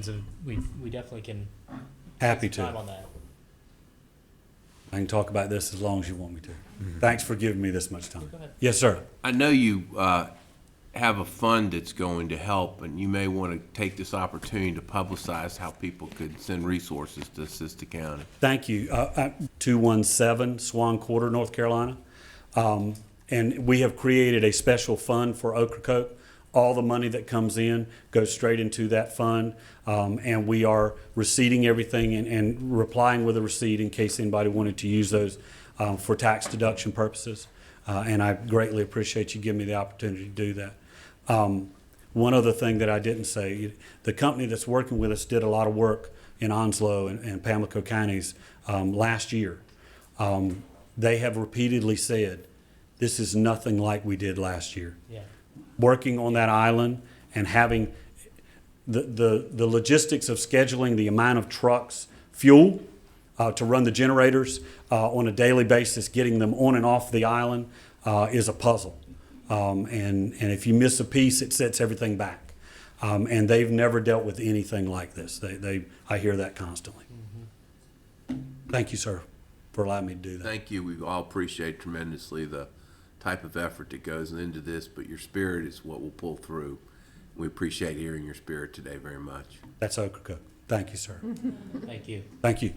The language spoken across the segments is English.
So we definitely can Happy take some time to. on that. I can talk about this as long as you want me to. Thanks for giving me this much time. Go ahead. Yes, sir. I know you have a fund that's going to help, and you may want to take this opportunity to publicize how people could send resources to assist the county. Thank you. 217 Swan Quarter, North Carolina. And we have created a special fund for Ocracoke. All the money that comes in goes straight into that fund. And we are receipting everything and replying with a receipt in case anybody wanted to use those for tax deduction purposes. And I greatly appreciate you giving me the opportunity to do that. One other thing that I didn't say, the company that's working with us did a lot of work in Onslow and Pamlico counties last year. They have repeatedly said, this is nothing like we did last year. Yeah. Working on that island and having the logistics of scheduling the amount of trucks, fuel to run the generators on a daily basis, getting them on and off the island is a puzzle. And if you miss a piece, it sets everything back. And they've never dealt with anything like this. I hear that constantly. Thank you, sir, for allowing me to do that. Thank you. We all appreciate tremendously the type of effort that goes into this, but your spirit is what will pull through. We appreciate hearing your spirit today very much. That's Ocracoke. Thank you, sir. Thank you. Thank you.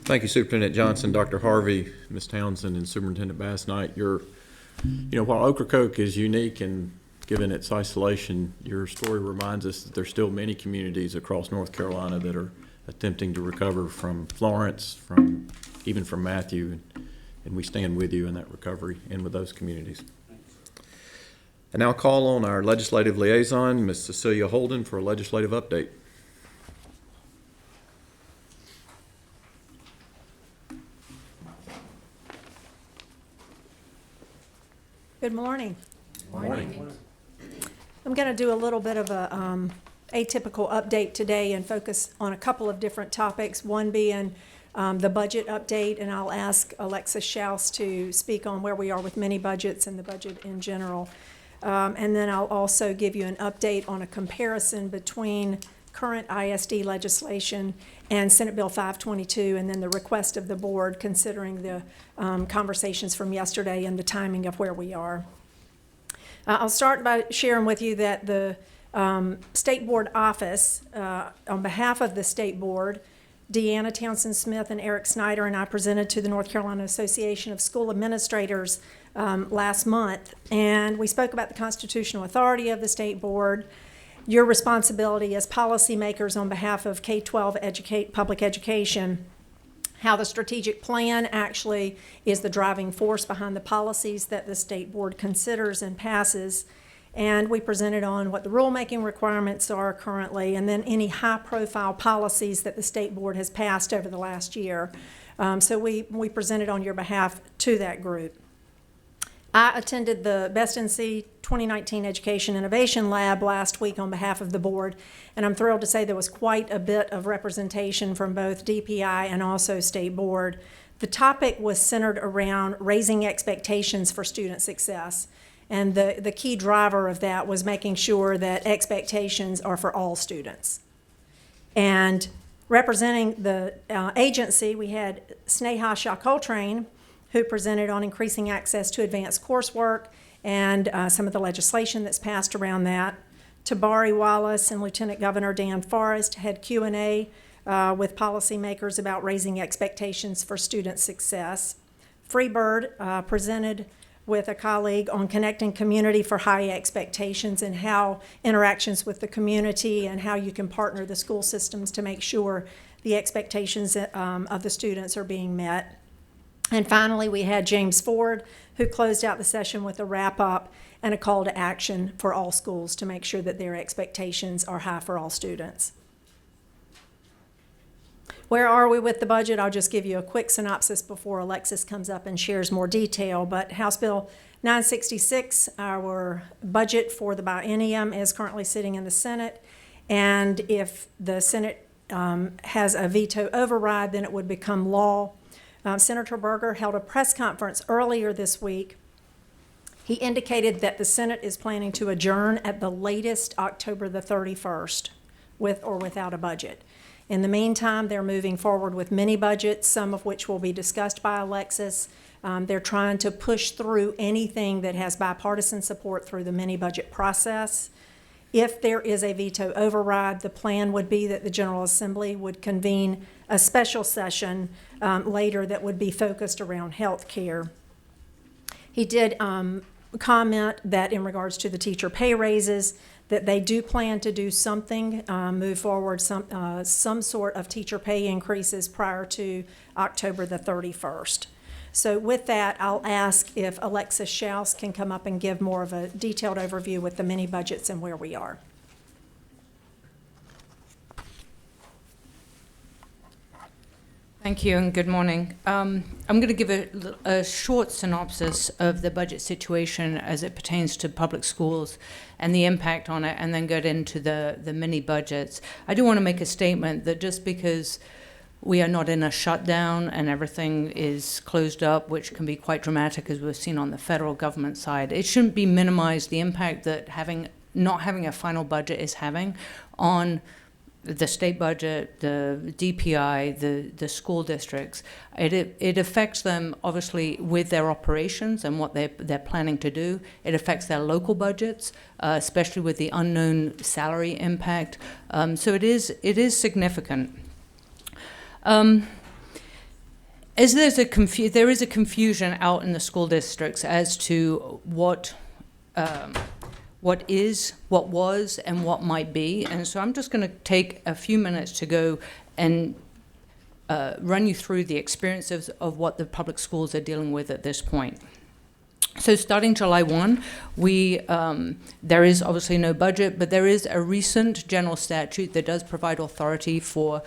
Thank you, Superintendent Johnson, Dr. Harvey, Ms. Townsend, and Superintendent Bass Knight. While Ocracoke is unique and given its isolation, your story reminds us that there's still many communities across North Carolina that are attempting to recover from Florence, even from Matthew, and we stand with you in that recovery and with those communities. And now I'll call on our legislative liaison, Ms. Cecilia Holden, for a legislative update. Good morning. Morning. I'm going to do a little bit of a atypical update today and focus on a couple of different topics, one being the budget update, and I'll ask Alexis Schaus to speak on where we are with mini budgets and the budget in general. And then I'll also give you an update on a comparison between current ISD legislation and Senate Bill 522, and then the request of the board considering the conversations from yesterday and the timing of where we are. I'll start by sharing with you that the State Board office, on behalf of the State Board, Deanna Townsend Smith and Eric Snyder and I presented to the North Carolina Association of School Administrators last month, and we spoke about the constitutional authority of the State Board, your responsibility as policymakers on behalf of K-12 public education, how the strategic plan actually is the driving force behind the policies that the State Board considers and passes. And we presented on what the rulemaking requirements are currently, and then any high-profile policies that the State Board has passed over the last year. So we presented on your behalf to that group. I attended the Best NC 2019 Education Innovation Lab last week on behalf of the board, and I'm thrilled to say there was quite a bit of representation from both DPI and also State Board. The topic was centered around raising expectations for student success, and the key driver of that was making sure that expectations are for all students. And representing the agency, we had Sneha Shah Coltrane, who presented on increasing access to advanced coursework and some of the legislation that's passed around that. Tabari Wallace and Lieutenant Governor Dan Forrest had Q&A with policymakers about raising expectations for student success. Freebird presented with a colleague on connecting community for high expectations and how interactions with the community and how you can partner the school systems to make sure the expectations of the students are being met. And finally, we had James Ford, who closed out the session with a wrap-up and a call to action for all schools to make sure that their expectations are high for all students. Where are we with the budget? I'll just give you a quick synopsis before Alexis comes up and shares more detail. But House Bill 966, our budget for the biennium, is currently sitting in the Senate. And if the Senate has a veto override, then it would become law. Senator Berger held a press conference earlier this week He indicated that the Senate is planning to adjourn at the latest October the 31st, with or without a budget. In the meantime, they're moving forward with mini budgets, some of which will be discussed by Alexis. They're trying to push through anything that has bipartisan support through the mini budget process. If there is a veto override, the plan would be that the General Assembly would convene a special session later that would be focused around health care. He did comment that in regards to the teacher pay raises, that they do plan to do something, move forward some sort of teacher pay increases prior to October the 31st. So with that, I'll ask if Alexis Schaus can come up and give more of a detailed overview with the mini budgets and where we are. Thank you and good morning. I'm going to give a short synopsis of the budget situation as it pertains to public schools and the impact on it, and then get into the mini budgets. I do want to make a statement that just because we are not in a shutdown and everything is closed up, which can be quite dramatic as we've seen on the federal government side, it shouldn't be minimized the impact that not having a final budget is having on the state budget, the DPI, the school districts. It affects them obviously with their operations and what they're planning to do. It affects their local budgets, especially with the unknown salary impact. So it is significant. As there is a confusion out in the school districts as to what was, and what might be. And so I'm just going to take a few minutes to go and run you through the experiences of what the public schools are dealing with at this point. So starting July 1, there is obviously no budget, but there is a recent general statute that does provide authority for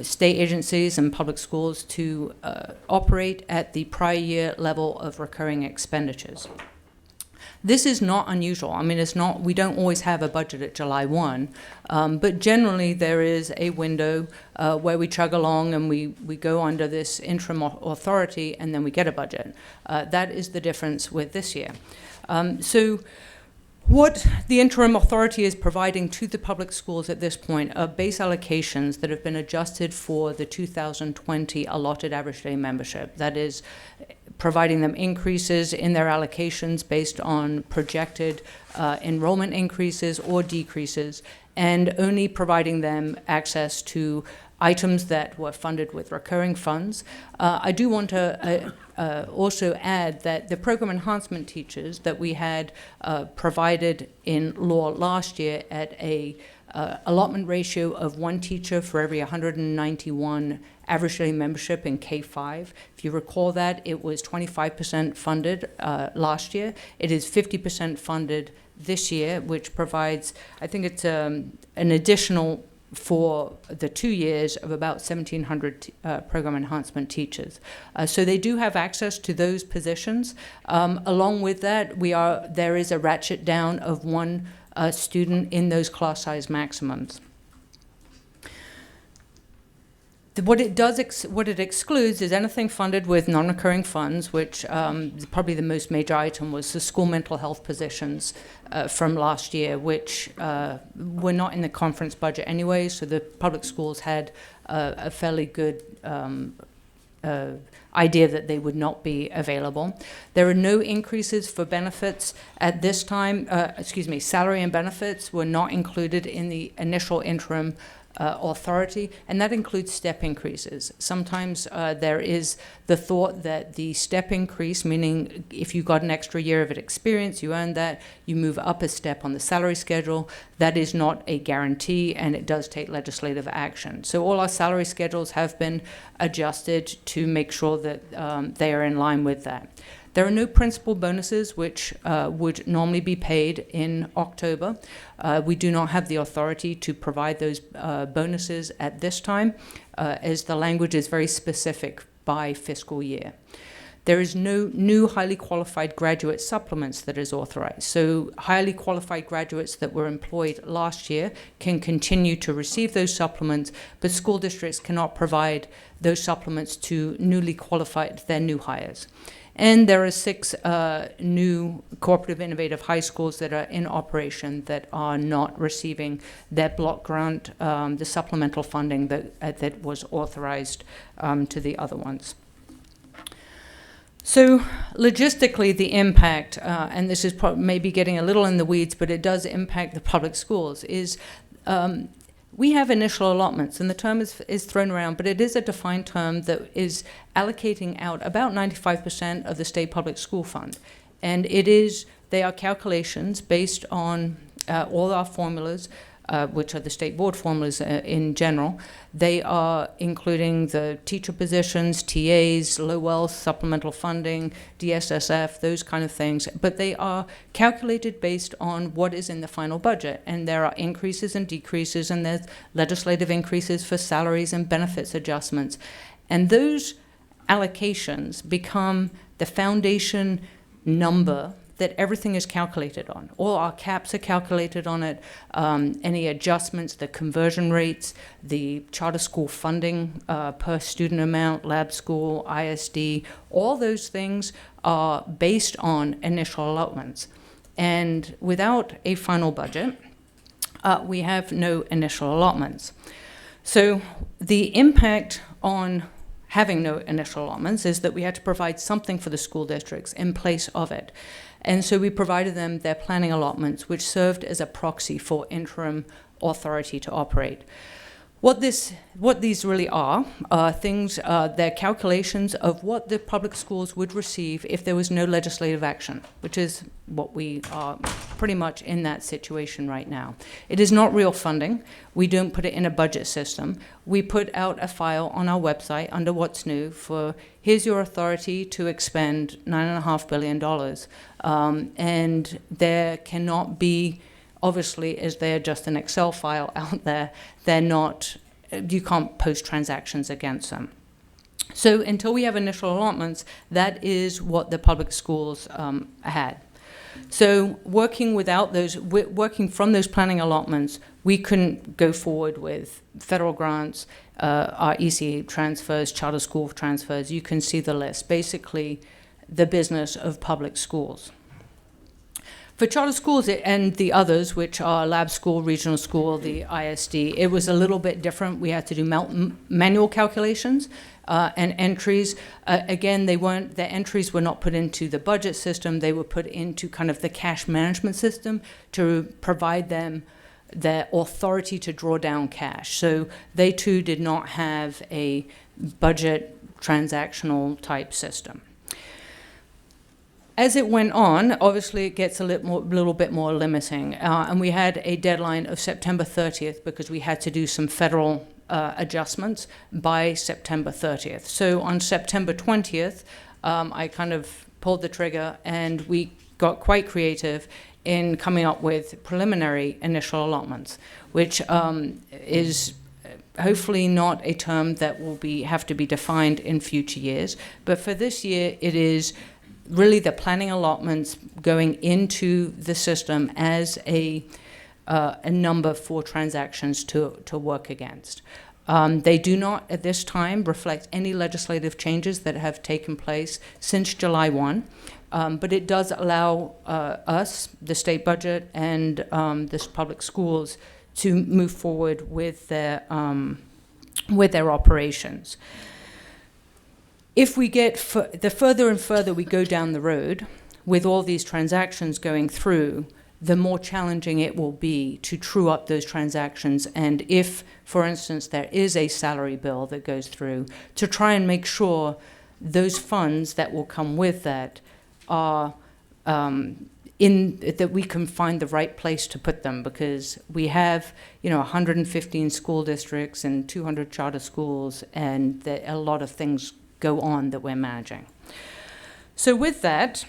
state agencies and public schools to operate at the prior year level of recurring expenditures. This is not unusual. I mean, we don't always have a budget at July 1, but generally there is a window where we chug along and we go under this interim authority and then we get a budget. That is the difference with this year. So what the interim authority is providing to the public schools at this point are base allocations that have been adjusted for the 2020 allotted average day membership. That is providing them increases in their allocations based on projected enrollment increases or decreases, and only providing them access to items that were funded with recurring funds. I do want to also add that the program enhancement teachers that we had provided in law last year at a allotment ratio of 1 teacher for every 191 average day membership in K-5. If you recall that, it was 25% funded last year. It is 50% funded this year, which provides, I think it's an additional for the 2 years of about 1,700 program enhancement teachers. So they do have access to those positions. Along with that, there is a ratchet down of 1 student in those class size maximums. What it excludes is anything funded with non-recurring funds, which probably the most major item was the school mental health positions from last year, which were not in the conference budget anyway, so the public schools had a fairly good idea that they would not be available. There are no increases for benefits at this time. Salary and benefits were not included in the initial interim authority, and that includes step increases. Sometimes there is the thought that the step increase, meaning if you got an extra year of experience, you earned that, you move up a step on the salary schedule. That is not a guarantee, and it does take legislative action. So all our salary schedules have been adjusted to make sure that they are in line with that. There are no principal bonuses, which would normally be paid in October. We do not have the authority to provide those bonuses at this time, as the language is very specific by fiscal year. There is no new highly qualified graduate supplements that is authorized. So highly qualified graduates that were employed last year can continue to receive those supplements, but school districts cannot provide those supplements to newly qualified, their new hires. And there are 6 new cooperative innovative high schools that are in operation that are not receiving their block grant, the supplemental funding that was authorized to the other ones. So logistically, the impact, and this is maybe getting a little in the weeds, but it does impact the public schools, is we have initial allotments, and the term is thrown around, but it is a defined term that is allocating out about 95% of the state public school fund. And they are calculations based on all our formulas, which are the state board formulas in general. They are including the teacher positions, TAs, low wealth, supplemental funding, DSSF, those kind of things. But they are calculated based on what is in the final budget. And there are increases and decreases, and there's legislative increases for salaries and benefits adjustments. And those allocations become the foundation number that everything is calculated on. All our caps are calculated on it, any adjustments, the conversion rates, the charter school funding per student amount, lab school, ISD, all those things are based on initial allotments. And without a final budget, we have no initial allotments. So the impact on having no initial allotments is that we had to provide something for the school districts in place of it. And so we provided them their planning allotments, which served as a proxy for interim authority to operate. What these really are things, they're calculations of what the public schools would receive if there was no legislative action, which is what we are pretty much in that situation right now. It is not real funding. We don't put it in a budget system. We put out a file on our website under What's New for here's your authority to expend $9.5 billion. And there cannot be, obviously, as they're just an Excel file out there, they're not, you can't post transactions against them. So until we have initial allotments, that is what the public schools had. So working from those planning allotments, we couldn't go forward with federal grants, our ECA transfers, charter school transfers. You can see the list, basically the business of public schools. For charter schools and the others, which are lab school, regional school, the ISD, it was a little bit different. We had to do manual calculations and entries. Again, their entries were not put into the budget system. They were put into kind of the cash management system to provide them the authority to draw down cash. So they too did not have a budget transactional type system. As it went on, obviously it gets a little bit more limiting. And we had a deadline of September 30th because we had to do some federal adjustments by September 30th. So on September 20th, I kind of pulled the trigger and we got quite creative in coming up with preliminary initial allotments, which is hopefully not a term that will have to be defined in future years. But for this year, it is really the planning allotments going into the system as a number for transactions to work against. They do not, at this time, reflect any legislative changes that have taken place since July 1, but it does allow us, the state budget, and the public schools to move forward with their operations. If we get the further and further we go down the road with all these transactions going through, the more challenging it will be to true up those transactions. And if, for instance, there is a salary bill that goes through, to try and make sure those funds that will come with that are that we can find the right place to put them, because we have 115 school districts and 200 charter schools, and a lot of things go on that we're managing. So with that,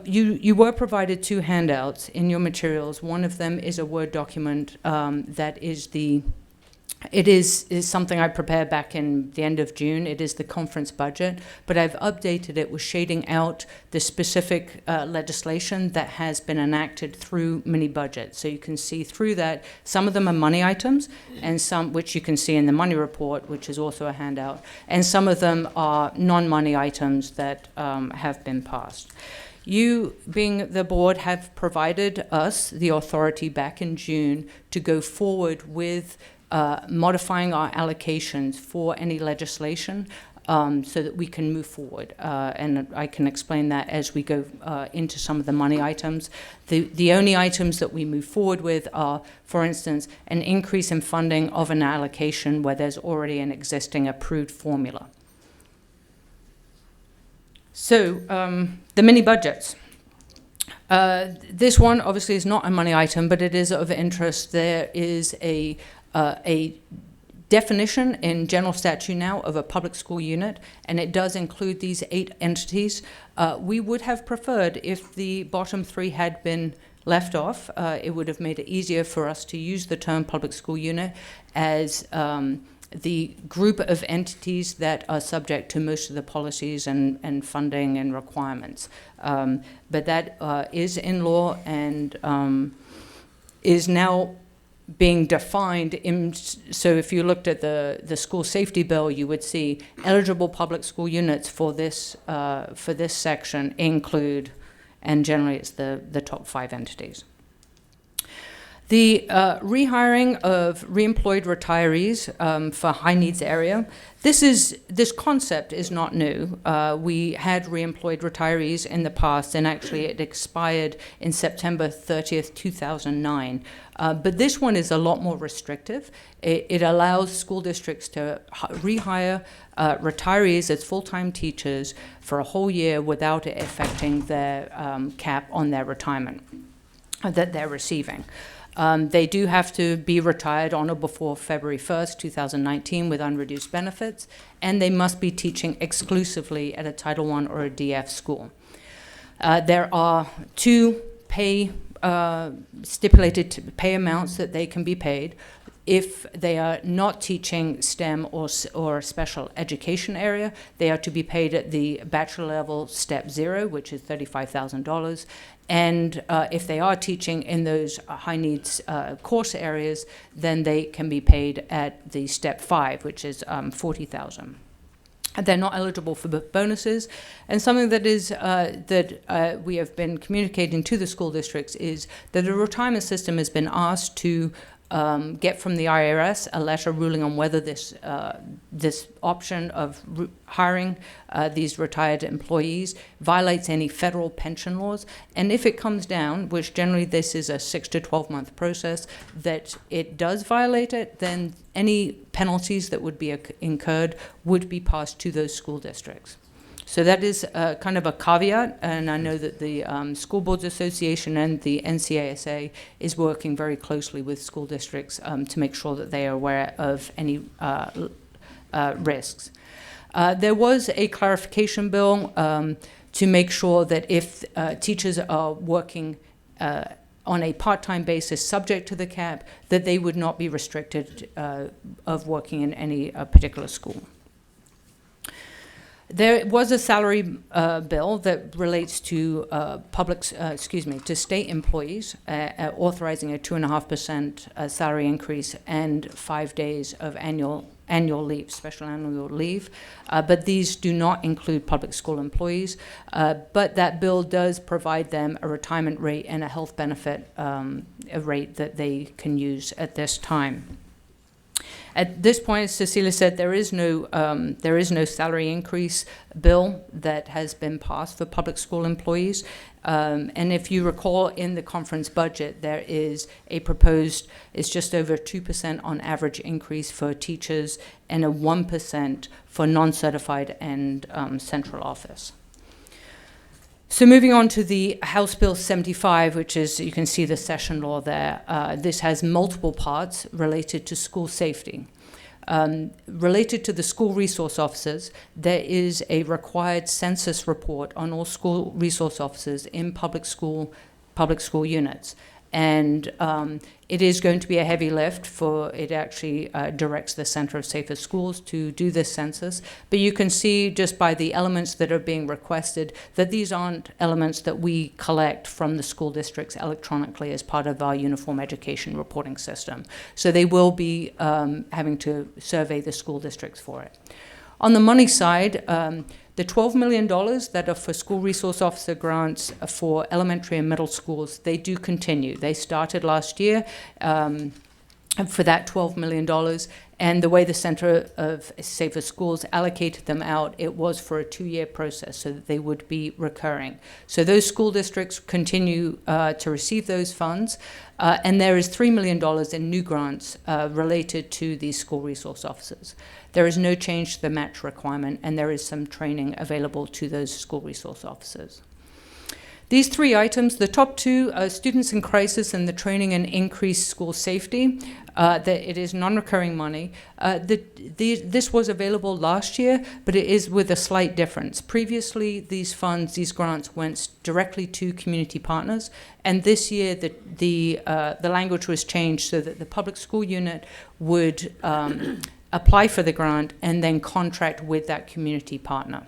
you were provided 2 handouts in your materials. One of them is a Word document that is the It is something I prepared back in the end of June. It is the conference budget, but I've updated it with shading out the specific legislation that has been enacted through mini budget. So you can see through that, some of them are money items, and some, which you can see in the money report, which is also a handout, and some of them are non-money items that have been passed. You, being the board, have provided us the authority back in June to go forward with modifying our allocations for any legislation so that we can move forward. And I can explain that as we go into some of the money items. The only items that we move forward with are, for instance, an increase in funding of an allocation where there's already an existing approved formula. So the mini budgets. This one obviously is not a money item, but it is of interest. There is a definition in general statute now of a public school unit, and it does include these 8 entities. We would have preferred if the bottom 3 had been left off. It would have made it easier for us to use the term public school unit as the group of entities that are subject to most of the policies and funding and requirements. But that is in law and is now being defined in, so if you looked at the school safety bill, you would see eligible public school units for this section include, and generally it's the top 5 entities. The rehiring of reemployed retirees for high needs area. This concept is not new. We had reemployed retirees in the past, and actually it expired in September 30th, 2009. But this one is a lot more restrictive. It allows school districts to rehire retirees as full-time teachers for a whole year without it affecting their cap on their retirement that they're receiving. They do have to be retired on or before February 1st, 2019 with unreduced benefits, and they must be teaching exclusively at a Title I or a DF school. There are 2 stipulated pay amounts that they can be paid. If they are not teaching STEM or special education area, they are to be paid at the bachelor level step 0, which is $35,000. And if they are teaching in those high needs course areas, then they can be paid at the step 5, which is $40,000. They're not eligible for bonuses, and something that is we have been communicating to the school districts is that the retirement system has been asked to get from the IRS a letter ruling on whether this option of hiring these retired employees violates any federal pension laws. And if it comes down, which generally this is a 6 to 12 month process, that it does violate it, then any penalties that would be incurred would be passed to those school districts. So that is kind of a caveat, and I know that the School Boards Association and the NCASA is working very closely with school districts to make sure that they are aware of any risks. There was a clarification bill to make sure that if teachers are working on a part-time basis subject to the cap, that they would not be restricted of working in any particular school. There was a salary bill that relates to to state employees, authorizing a 2.5% salary increase and 5 days of annual leave, special annual leave. But these do not include public school employees. But that bill does provide them a retirement rate and a health benefit a rate that they can use at this time. At this point, as Cecilia said, there is no salary increase bill that has been passed for public school employees. And if you recall, in the conference budget, there is a proposed, it's just over 2% on average increase for teachers and a 1% for non-certified and central office. So moving on to the House Bill 75, which is, you can see the session law there. This has multiple parts related to school safety. Related to the school resource officers, there is a required census report on all school resource officers in public school units. And it is going to be a heavy lift for it actually directs the Center of Safer Schools to do this census. But you can see just by the elements that are being requested that these aren't elements that we collect from the school districts electronically as part of our uniform education reporting system. So they will be having to survey the school districts for it. On the money side, the $12 million that are for school resource officer grants for elementary and middle schools, they do continue. They started last year for that $12 million, and the way the Center of Safer Schools allocated them out, it was for a 2-year process so that they would be recurring. So those school districts continue to receive those funds, and there is $3 million in new grants related to these school resource officers. There is no change to the match requirement, and there is some training available to those school resource officers. These 3 items, the top 2 are students in crisis and the training and increased school safety. That it is non-recurring money. This was available last year, but it is with a slight difference. Previously, these funds, these grants went directly to community partners, and this year the language was changed so that the public school unit would apply for the grant and then contract with that community partner.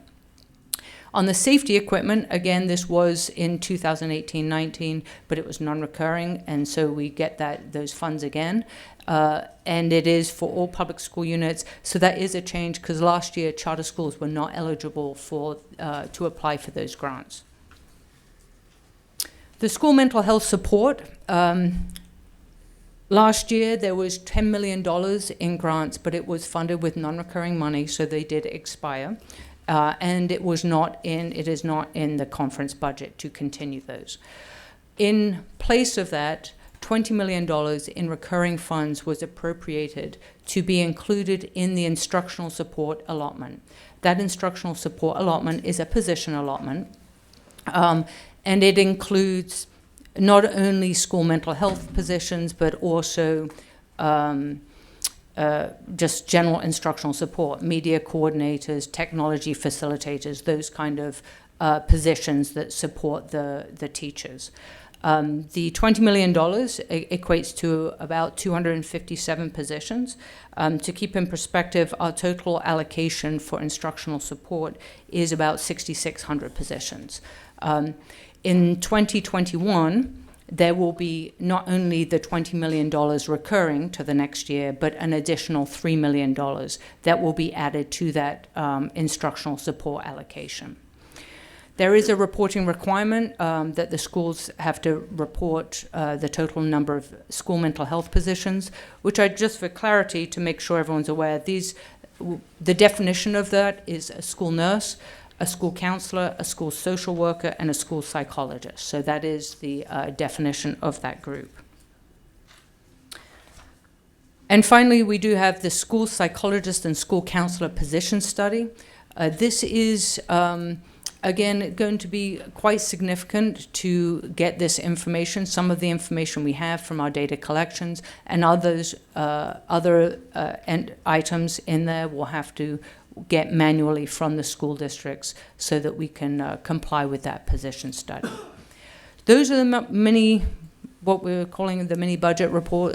On the safety equipment, again, this was in 2018-19, but it was non-recurring, and so we get those funds again. And it is for all public school units, so that is a change because last year charter schools were not eligible to apply for those grants. The school mental health support. Last year, there was $10 million in grants, but it was funded with non-recurring money, so they did expire. And it is not in the conference budget to continue those. In place of that, $20 million in recurring funds was appropriated to be included in the instructional support allotment. That instructional support allotment is a position allotment, and it includes not only school mental health positions, but also just general instructional support, media coordinators, technology facilitators, those kind of positions that support the teachers. The $20 million equates to about 257 positions. To keep in perspective, our total allocation for instructional support is about 6,600 positions. In 2021, there will be not only the $20 million recurring to the next year, but an additional $3 million that will be added to that instructional support allocation. There is a reporting requirement that the schools have to report the total number of school mental health positions, which I just for clarity to make sure everyone's aware, the definition of that is a school nurse, a school counselor, a school social worker, and a school psychologist. So that is the definition of that group. And finally, we do have the school psychologist and school counselor position study. This is, again, going to be quite significant to get this information. Some of the information we have from our data collections and other items in there will have to get manually from the school districts so that we can comply with that position study. Those are the what we're calling the mini budget report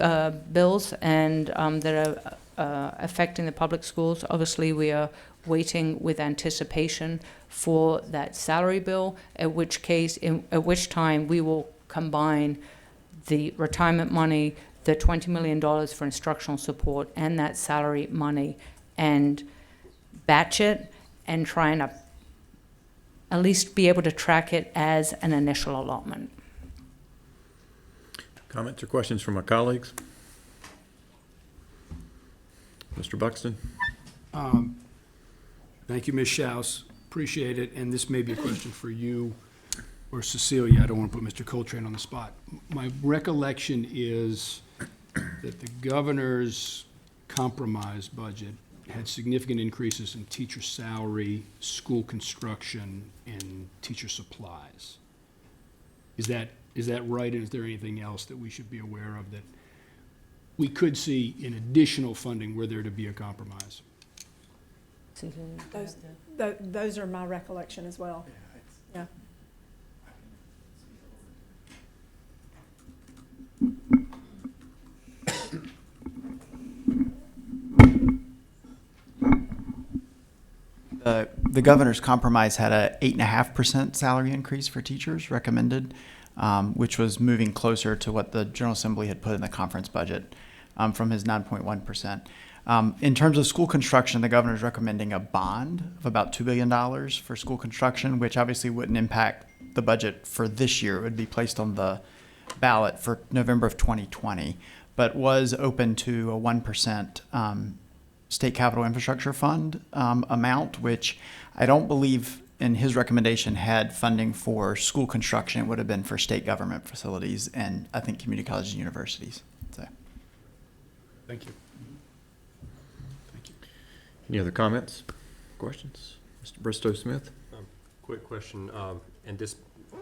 bills, and that are affecting the public schools. Obviously, we are waiting with anticipation for that salary bill, at which time we will combine the retirement money, the $20 million for instructional support, and that salary money, and batch it and try and at least be able to track it as an initial allotment. Comments or questions from my colleagues? Mr. Buxton? Thank you, Ms. Schaus. Appreciate it. And this may be a question for you or Cecilia. I don't want to put Mr. Coltrane on the spot. My recollection is that the governor's compromise budget had significant increases in teacher salary, school construction, and teacher supplies. Is that right? And is there anything else that we should be aware of that we could see in additional funding were there to be a compromise? Those are my recollection as well. Yeah. The governor's compromise had a 8.5% salary increase for teachers recommended, which was moving closer to what the General Assembly had put in the conference budget from his 9.1%. In terms of school construction, the governor's recommending a bond of about $2 billion for school construction, which obviously wouldn't impact the budget for this year. It would be placed on the ballot for November of 2020, but was open to a 1% state capital infrastructure fund amount, which I don't believe in his recommendation had funding for school construction. It would have been for state government facilities and I think community colleges and universities. So. Thank you. Thank you. Any other comments, questions? Mr. Bristow Smith? Quick question, and this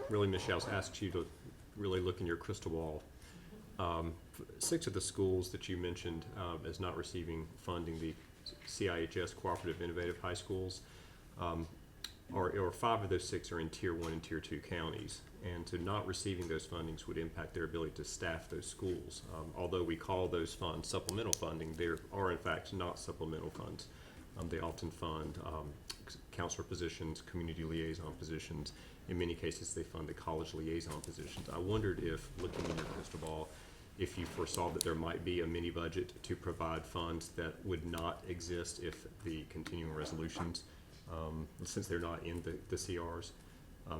really, Ms. Schaus, asks you to really look in your crystal ball. 6 of the schools that you mentioned as not receiving funding, the CIHS Cooperative Innovative High Schools, or 5 of those 6 are in Tier 1 and Tier 2 counties, and to not receiving those fundings would impact their ability to staff those schools. Although we call those funds supplemental funding, they are in fact not supplemental funds. They often fund counselor positions, community liaison positions. In many cases, they fund the college liaison positions. I wondered if, looking in your crystal ball, if you foresaw that there might be a mini budget to provide funds that would not exist if the continuing resolutions, since they're not in the CRs.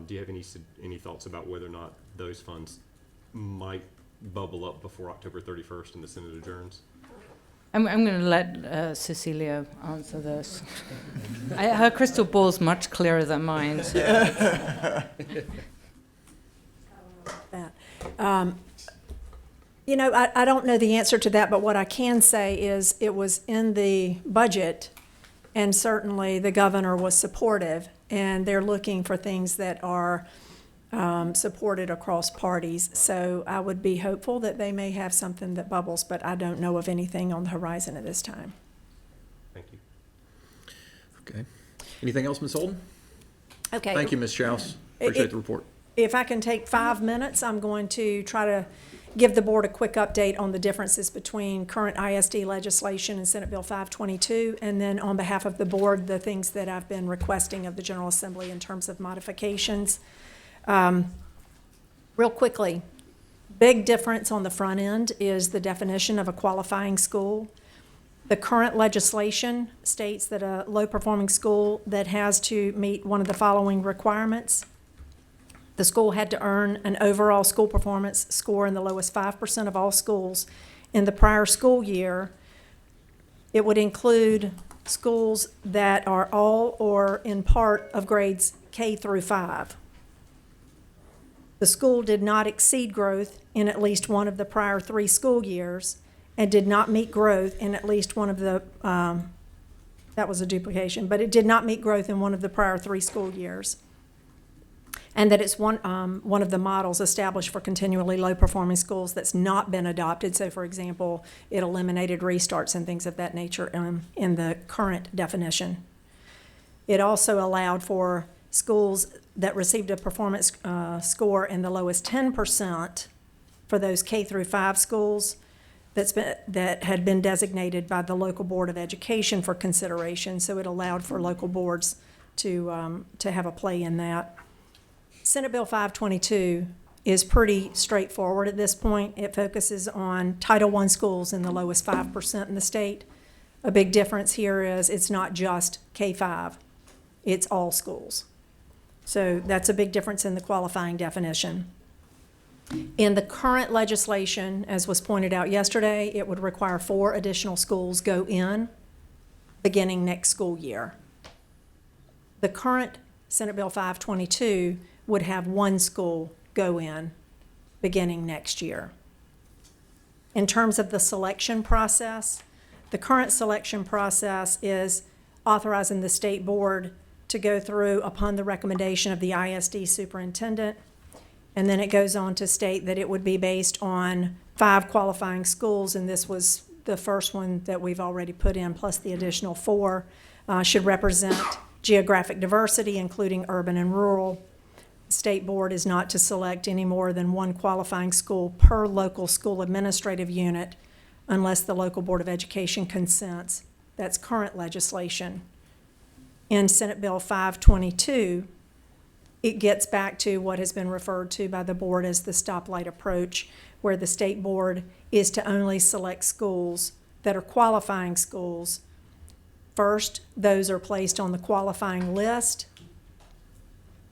Do you have any thoughts about whether or not those funds might bubble up before October 31st and the Senate adjourns? I'm going to let Cecilia answer this. Her crystal ball's much clearer than mine. So. You know, I don't know the answer to that, but what I can say is it was in the budget, and certainly the governor was supportive, and they're looking for things that are supported across parties. So I would be hopeful that they may have something that bubbles, but I don't know of anything on the horizon at this time. Thank you. Okay. Anything else, Ms. Holden? Okay. Thank you, Ms. Schaus. Appreciate the report. If I can take 5 minutes, I'm going to try to give the board a quick update on the differences between current ISD legislation and Senate Bill 522, and then on behalf of the board, the things that I've been requesting of the General Assembly in terms of modifications. Real quickly, big difference on the front end is the definition of a qualifying school. The current legislation states that a low-performing school that has to meet one of the following requirements: the school had to earn an overall school performance score in the lowest 5% of all schools in the prior school year. It would include schools that are all or in part of grades K through 5. The school did not exceed growth in at least one of the prior 3 school years and did not meet growth in at least one of the, that was a duplication, but it did not meet growth in one of the prior 3 school years. And that it's one of the models established for continually low-performing schools that's not been adopted. So, for example, it eliminated restarts and things of that nature in the current definition. It also allowed for schools that received a performance score in the lowest 10% for those K through 5 schools that had been designated by the local board of education for consideration. So it allowed for local boards to have a play in that. Senate Bill 522 is pretty straightforward at this point. It focuses on Title I schools in the lowest 5% in the state. A big difference here is it's not just K-5, it's all schools. So that's a big difference in the qualifying definition. In the current legislation, as was pointed out yesterday, it would require 4 additional schools go in beginning next school year. The current Senate Bill 522 would have 1 school go in beginning next year. In terms of the selection process, the current selection process is authorizing the state board to go through upon the recommendation of the ISD superintendent, and then it goes on to state that it would be based on 5 qualifying schools, and this was the first one that we've already put in, plus the additional 4, should represent geographic diversity, including urban and rural. The state board is not to select any more than 1 qualifying school per local school administrative unit unless the local board of education consents. That's current legislation. in Senate Bill 522, it gets back to what has been referred to by the board as the stoplight approach, where the state board is to only select schools that are qualifying schools. First, those are placed on the qualifying list.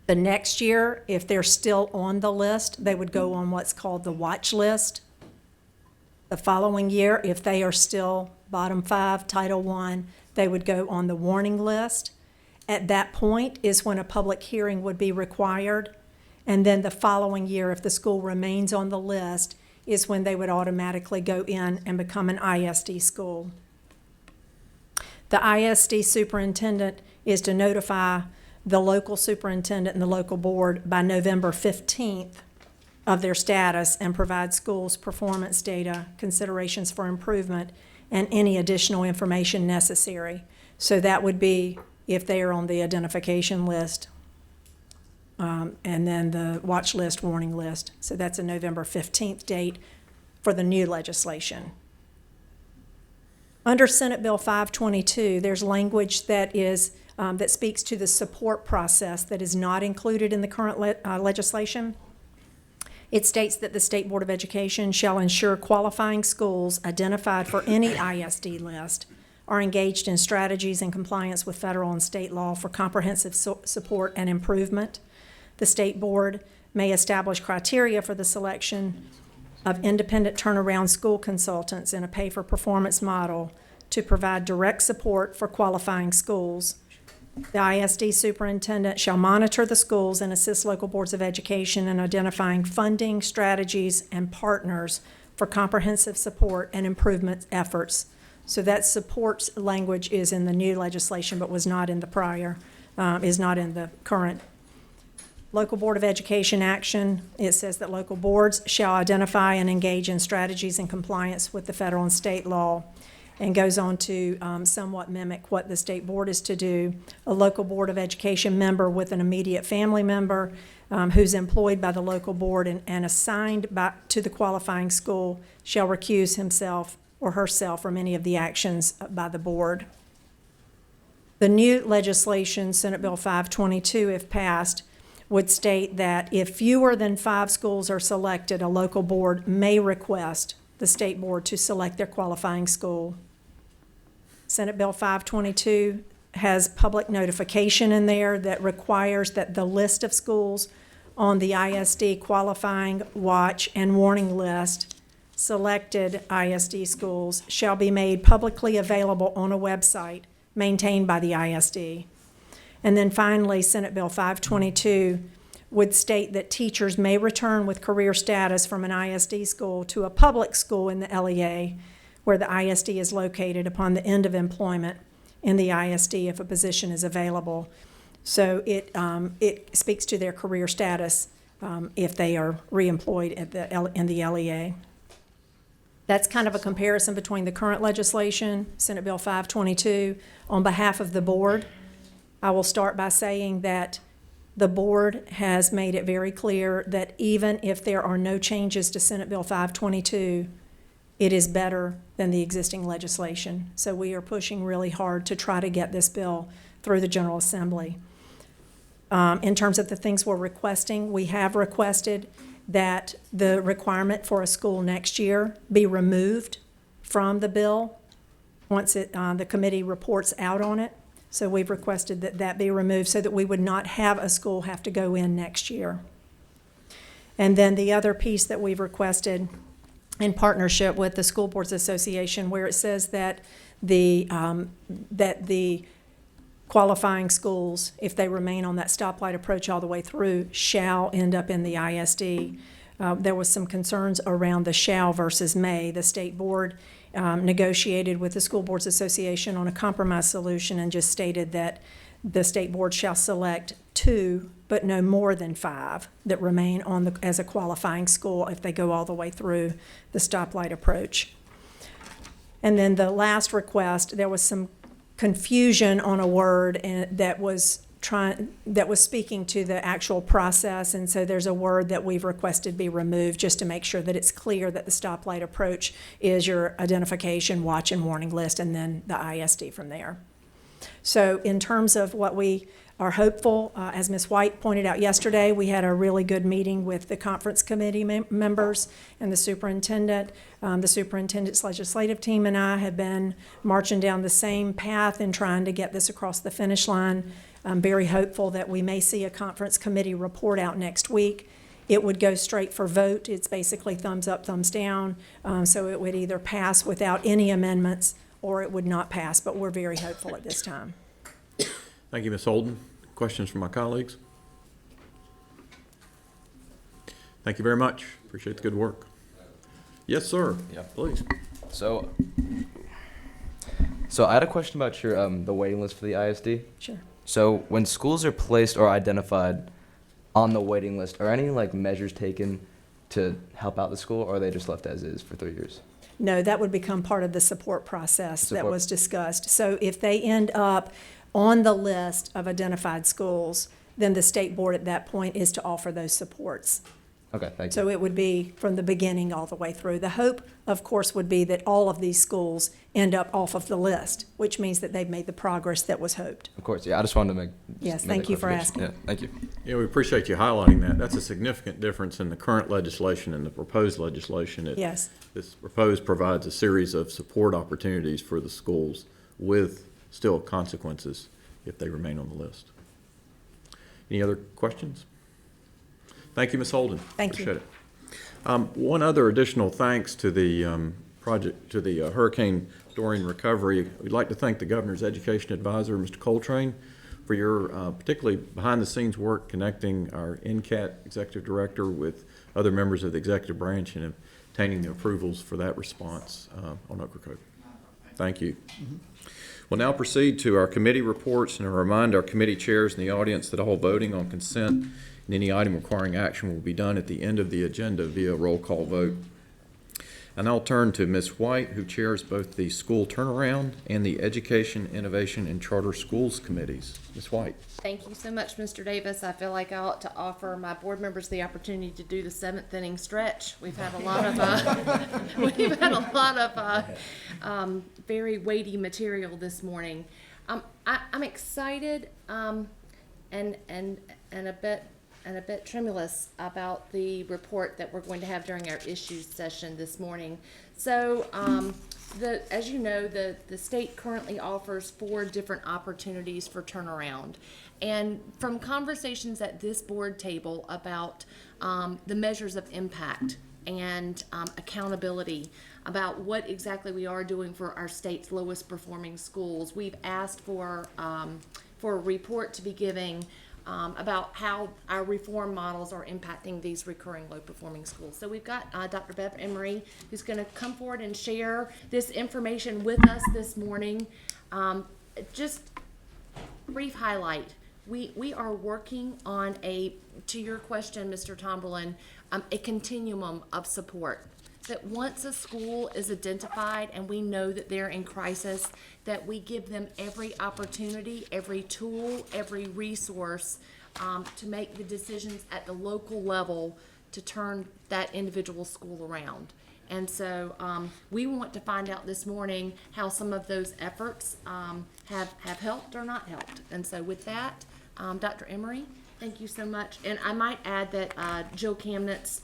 The next year, if they're still on the list, they would go on what's called the watch list. The following year, if they are still bottom 5, Title I, they would go on the warning list. At that point is when a public hearing would be required. And then the following year, if the school remains on the list, is when they would automatically go in and become an ISD school. The ISD superintendent is to notify the local superintendent and the local board by November 15th of their status and provide schools' performance data, considerations for improvement, and any additional information necessary. So that would be if they are on the identification list, and then the watch list, warning list. So that's a November 15th date for the new legislation. Under Senate Bill 522, there's language that is that speaks to the support process that is not included in the current legislation. It states that the State Board of Education shall ensure qualifying schools identified for any ISD list are engaged in strategies in compliance with federal and state law for comprehensive support and improvement. The State Board may establish criteria for the selection of independent turnaround school consultants in a pay-for-performance model to provide direct support for qualifying schools. The ISD superintendent shall monitor the schools and assist local boards of education in identifying funding, strategies, and partners for comprehensive support and improvement efforts. So that supports language is in the new legislation but was not in the prior, is not in the current. Local Board of Education action, it says that local boards shall identify and engage in strategies in compliance with the federal and state law, and goes on to somewhat mimic what the state board is to do. A local Board of Education member with an immediate family member who's employed by the local board and assigned to the qualifying school shall recuse himself or herself from any of the actions by the board. The new legislation, Senate Bill 522, if passed, would state that if fewer than 5 schools are selected, a local board may request the state board to select their qualifying school. Senate Bill 522 has public notification in there that requires that the list of schools on the ISD qualifying, watch, and warning list, selected ISD schools, shall be made publicly available on a website maintained by the ISD. And then finally, Senate Bill 522 would state that teachers may return with career status from an ISD school to a public school in the LEA where the ISD is located upon the end of employment in the ISD if a position is available. So it speaks to their career status if they are reemployed in the LEA. That's kind of a comparison between the current legislation, Senate Bill 522. On behalf of the board, I will start by saying that the board has made it very clear that even if there are no changes to Senate Bill 522, it is better than the existing legislation. So we are pushing really hard to try to get this bill through the General Assembly. In terms of the things we're requesting, we have requested that the requirement for a school next year be removed from the bill once the committee reports out on it. So we've requested that that be removed so that we would not have a school have to go in next year. And then the other piece that we've requested in partnership with the School Boards Association, where it says that the qualifying schools, if they remain on that stoplight approach all the way through, shall end up in the ISD. There was some concerns around the shall versus may. The state board negotiated with the School Boards Association on a compromise solution and just stated that the state board shall select 2, but no more than 5 that remain on as a qualifying school if they go all the way through the stoplight approach. And then the last request, there was some confusion on a word that was speaking to the actual process, and so there's a word that we've requested be removed just to make sure that it's clear that the stoplight approach is your identification, watch, and warning list, and then the ISD from there. So in terms of what we are hopeful, as Ms. White pointed out yesterday, we had a really good meeting with the conference committee members and the superintendent. The superintendent's legislative team and I have been marching down the same path and trying to get this across the finish line. I'm very hopeful that we may see a conference committee report out next week. It would go straight for vote. It's basically thumbs up, thumbs down. So it would either pass without any amendments or it would not pass, but we're very hopeful at this time. Thank you, Ms. Holden. Questions from my colleagues? Thank you very much. Appreciate the good work. Yes, sir. Yeah. Please. So I had a question about your the waiting list for the ISD. Sure. So when schools are placed or identified on the waiting list, are any like measures taken to help out the school, or are they just left as is for 3 years? No, that would become part of the support process that Support. was discussed. So if they end up on the list of identified schools, then the state board at that point is to offer those supports. Okay, thank you. So it would be from the beginning all the way through. The hope, of course, would be that all of these schools end up off of the list, which means that they've made the progress that was hoped. Of course, yeah. I just wanted to make. Yes, make thank that you for clarification. asking. Yeah, thank you. Yeah, we appreciate you highlighting that. That's a significant difference in the current legislation and the proposed legislation. Yes. This proposed provides a series of support opportunities for the schools with still consequences if they remain on the list. Any other questions? Thank you, Ms. Holden. Thank you. Appreciate it. One other additional thanks to the Hurricane Dorian recovery. We'd like to thank the Governor's Education Advisor, Mr. Coltrane, for your particularly behind-the-scenes work connecting our NCAT Executive Director with other members of the executive branch and obtaining the approvals for that response on Ocracoke. Thank you. We'll now proceed to our committee reports, and I remind our committee chairs in the audience that all voting on consent and any item requiring action will be done at the end of the agenda via roll call vote. And I'll turn to Ms. White, who chairs both the School Turnaround and the Education, Innovation, and Charter Schools Committees. Ms. White. Thank you so much, Mr. Davis. I feel like I ought to offer my board members the opportunity to do the seventh inning stretch. We've had a lot of very weighty material this morning. I'm excited and a bit tremulous about the report that we're going to have during our issues session this morning. So, as you know, the state currently offers 4 different opportunities for turnaround. And from conversations at this board table about the measures of impact and accountability, about what exactly we are doing for our state's lowest performing schools, we've asked for a report to be giving about how our reform models are impacting these recurring low-performing schools. So we've got Dr. Bev Emery, who's going to come forward and share this information with us this morning. Just brief highlight. We are working on to your question, Mr. Tomberlin, a continuum of support. That once a school is identified and we know that they're in crisis, that we give them every opportunity, every tool, every resource to make the decisions at the local level to turn that individual school around. And so we want to find out this morning how some of those efforts have helped or not helped. And so with that, Dr. Emery, thank you so much. And I might add that Jill Kamnitz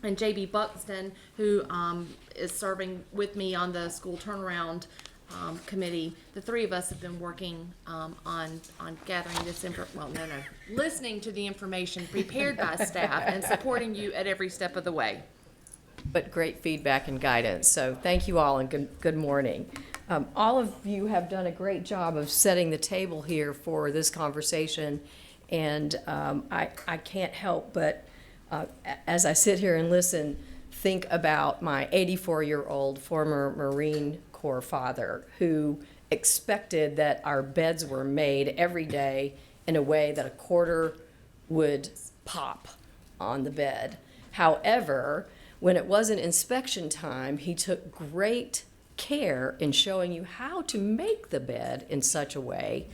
and J.B. Buxton, who is serving with me on the school turnaround committee, the 3 of us have been working on gathering this listening to the information prepared by staff and supporting you at every step of the way. But great feedback and guidance. So thank you all and good morning. All of you have done a great job of setting the table here for this conversation, and I can't help but as I sit here and listen, think about my 84-year-old former Marine Corps father who expected that our beds were made every day in a way that a quarter would pop on the bed. However, when it wasn't inspection time, he took great care in showing you how to make the bed in such a way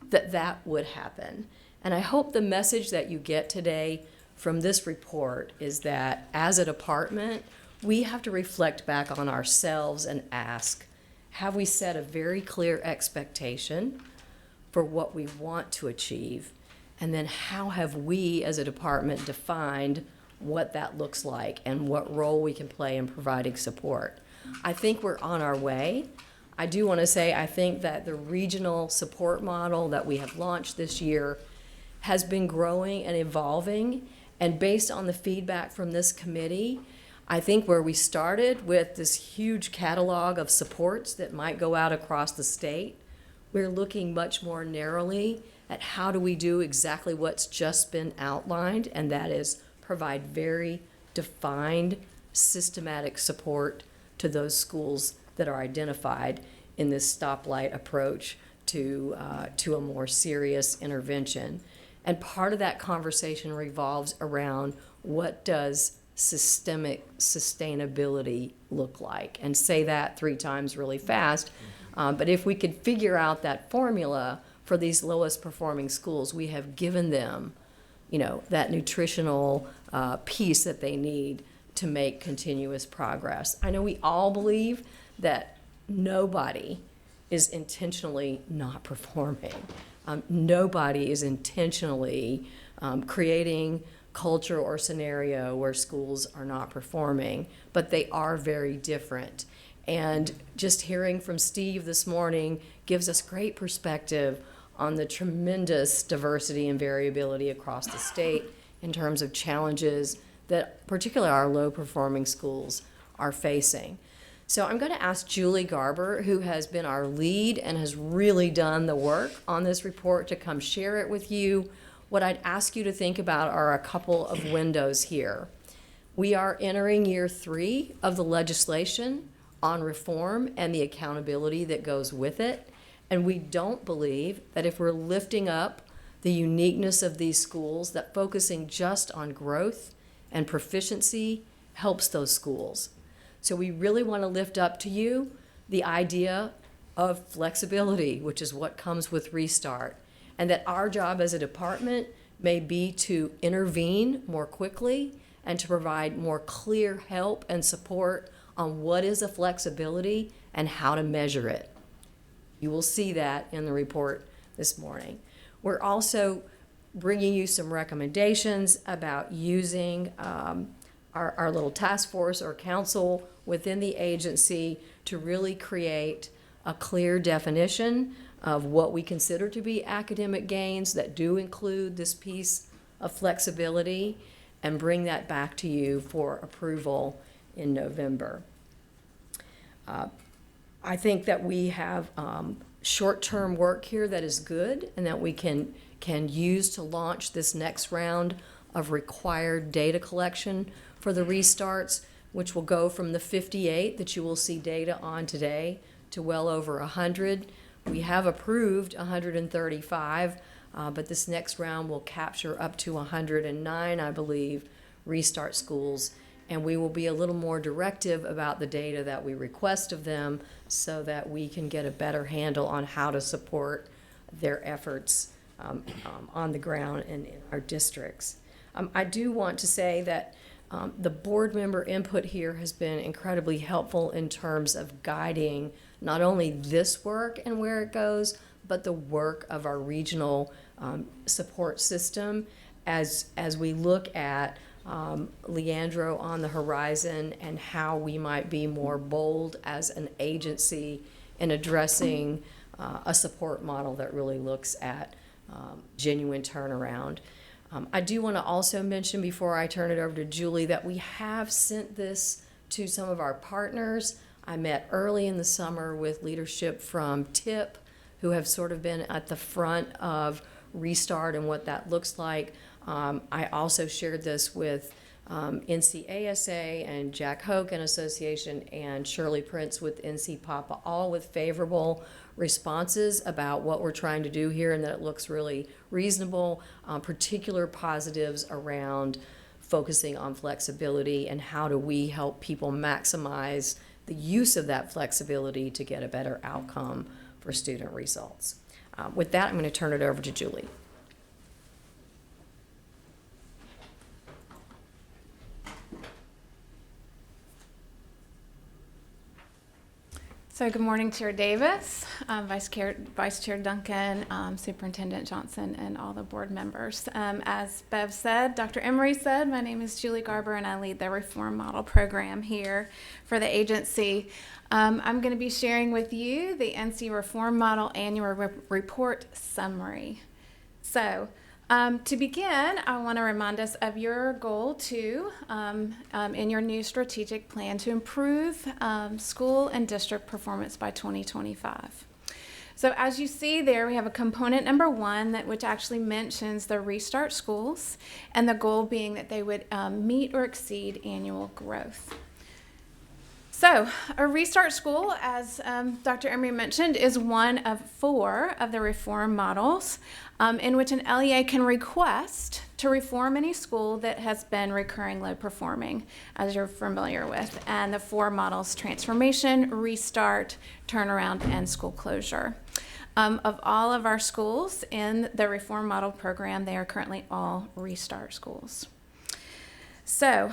that that would happen. And I hope the message that you get today from this report is that as a department, we have to reflect back on ourselves and ask, have we set a very clear expectation for what we want to achieve, and then how have we as a department defined what that looks like and what role we can play in providing support. I think we're on our way. I do want to say I think that the regional support model that we have launched this year has been growing and evolving, and based on the feedback from this committee, I think where we started with this huge catalog of supports that might go out across the state, we're looking much more narrowly at how do we do exactly what's just been outlined, and that is provide very defined, systematic support to those schools that are identified in this stoplight approach to a more serious intervention. And part of that conversation revolves around what does systemic sustainability look like? And say that 3 times really fast. But if we could figure out that formula for these lowest performing schools, we have given them, that nutritional piece that they need to make continuous progress. I know we all believe that nobody is intentionally not performing. Nobody is intentionally creating culture or scenario where schools are not performing, but they are very different. And just hearing from Steve this morning gives us great perspective on the tremendous diversity and variability across the state in terms of challenges that particularly our low-performing schools are facing. So I'm going to ask Julie Garber, who has been our lead and has really done the work on this report, to come share it with you. What I'd ask you to think about are a couple of windows here. We are entering year 3 of the legislation on reform and the accountability that goes with it. And we don't believe that if we're lifting up the uniqueness of these schools, that focusing just on growth and proficiency helps those schools. So we really want to lift up to you the idea of flexibility, which is what comes with Restart, and that our job as a department may be to intervene more quickly and to provide more clear help and support on what is a flexibility and how to measure it. You will see that in the report this morning. We're also bringing you some recommendations about using our little task force or council within the agency to really create a clear definition of what we consider to be academic gains that do include this piece of flexibility, and bring that back to you for approval in November. I think that we have short-term work here that is good and that we can use to launch this next round of required data collection for the restarts, which will go from the 58 that you will see data on today to well over 100. We have approved 135, but this next round will capture up to 109, I believe, restart schools, and we will be a little more directive about the data that we request of them so that we can get a better handle on how to support their efforts on the ground in our districts. I do want to say that the board member input here has been incredibly helpful in terms of guiding not only this work and where it goes, but the work of our regional support system as we look at Leandro on the horizon and how we might be more bold as an agency in addressing a support model that really looks at genuine turnaround. I do want to also mention before I turn it over to Julie that we have sent this to some of our partners. I met early in the summer with leadership from TIP, who have sort of been at the front of Restart and what that looks like. I also shared this with NCASA and Jack Hogan Association and Shirley Prince with NC Papa, all with favorable responses about what we're trying to do here and that it looks really reasonable, particular positives around focusing on flexibility and how do we help people maximize the use of that flexibility to get a better outcome for student results. With that, I'm going to turn it over to Julie. So good morning, Chair Davis, Vice Chair Duncan, Superintendent Johnson, and all the board members. As Bev said, Dr. Emery said, my name is Julie Garber, and I lead the Reform Model Program here for the agency. I'm going to be sharing with you the NC Reform Model Annual Report Summary. So, to begin, I want to remind us of your goal to, in your new strategic plan, to improve school and district performance by 2025. So as you see there, we have a component number 1 which actually mentions the restart schools, and the goal being that they would meet or exceed annual growth. So, a restart school, as Dr. Emery mentioned, is one of 4 of the reform models in which an LEA can request to reform any school that has been recurring low performing, as you're familiar with. And the 4 models: transformation, restart, turnaround, and school closure. Of all of our schools in the reform model program, they are currently all restart schools. So,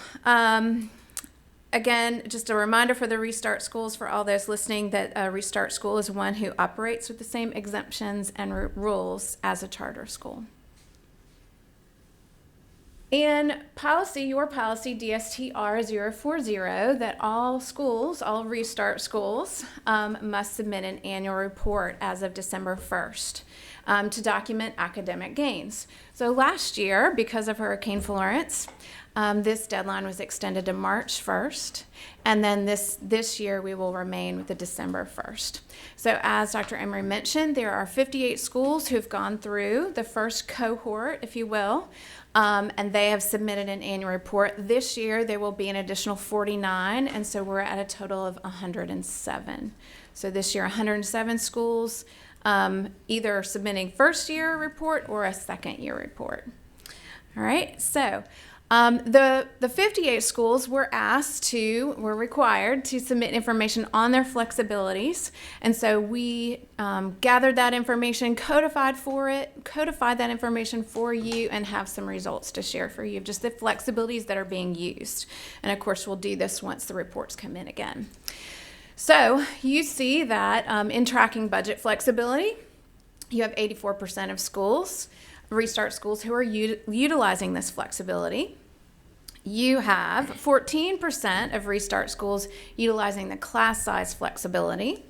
again, just a reminder for the restart schools, for all those listening, that a restart school is one who operates with the same exemptions and rules as a charter school. In policy, your policy DSTR 040, that all schools, all restart schools, must submit an annual report as of December 1st to document academic gains. So last year, because of Hurricane Florence, this deadline was extended to March 1st, and then this year we will remain with the December 1st. So as Dr. Emery mentioned, there are 58 schools who've gone through the first cohort, if you will, and they have submitted an annual report. This year there will be an additional 49, and so we're at a total of 107. So this year 107 schools either submitting first year report or a second year report. All right, so the 58 schools were required to submit information on their flexibilities, and so we gathered that information, codified that information for you, and have some results to share for you of just the flexibilities that are being used. And of course, we'll do this once the reports come in again. So you see that in tracking budget flexibility, you have 84% of schools, restart schools, who are utilizing this flexibility. You have 14% of restart schools utilizing the class size flexibility.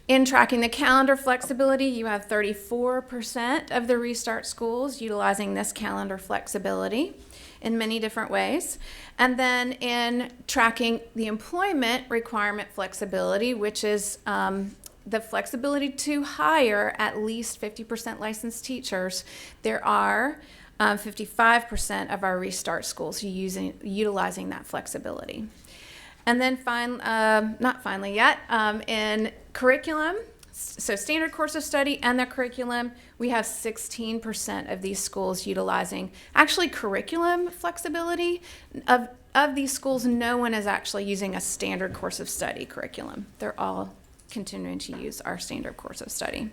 In tracking the calendar flexibility, you have 34% of the restart schools utilizing this calendar flexibility in many different ways. And then in tracking the employment requirement flexibility, which is the flexibility to hire at least 50% licensed teachers, there are 55% of our restart schools utilizing that flexibility. And then not finally yet, in curriculum, so standard course of study and the curriculum, we have 16% of these schools utilizing actually curriculum flexibility. Of these schools, no one is actually using a standard course of study curriculum. They're all continuing to use our standard course of study.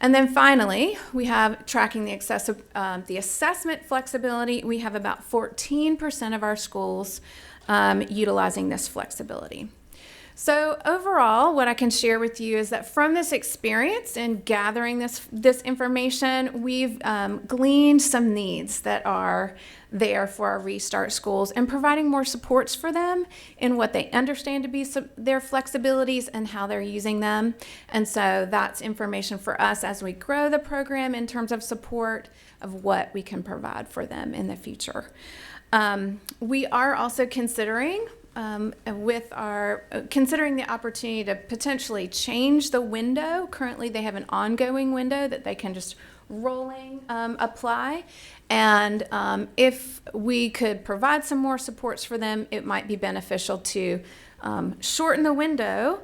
And then finally, we have tracking the assessment flexibility. We have about 14% of our schools utilizing this flexibility. So overall, what I can share with you is that from this experience in gathering this information, we've gleaned some needs that are there for our restart schools and providing more supports for them in what they understand to be their flexibilities and how they're using them. And so that's information for us as we grow the program in terms of support of what we can provide for them in the future. We are also considering the opportunity to potentially change the window. Currently, they have an ongoing window that they can just rolling apply. And if we could provide some more supports for them, it might be beneficial to shorten the window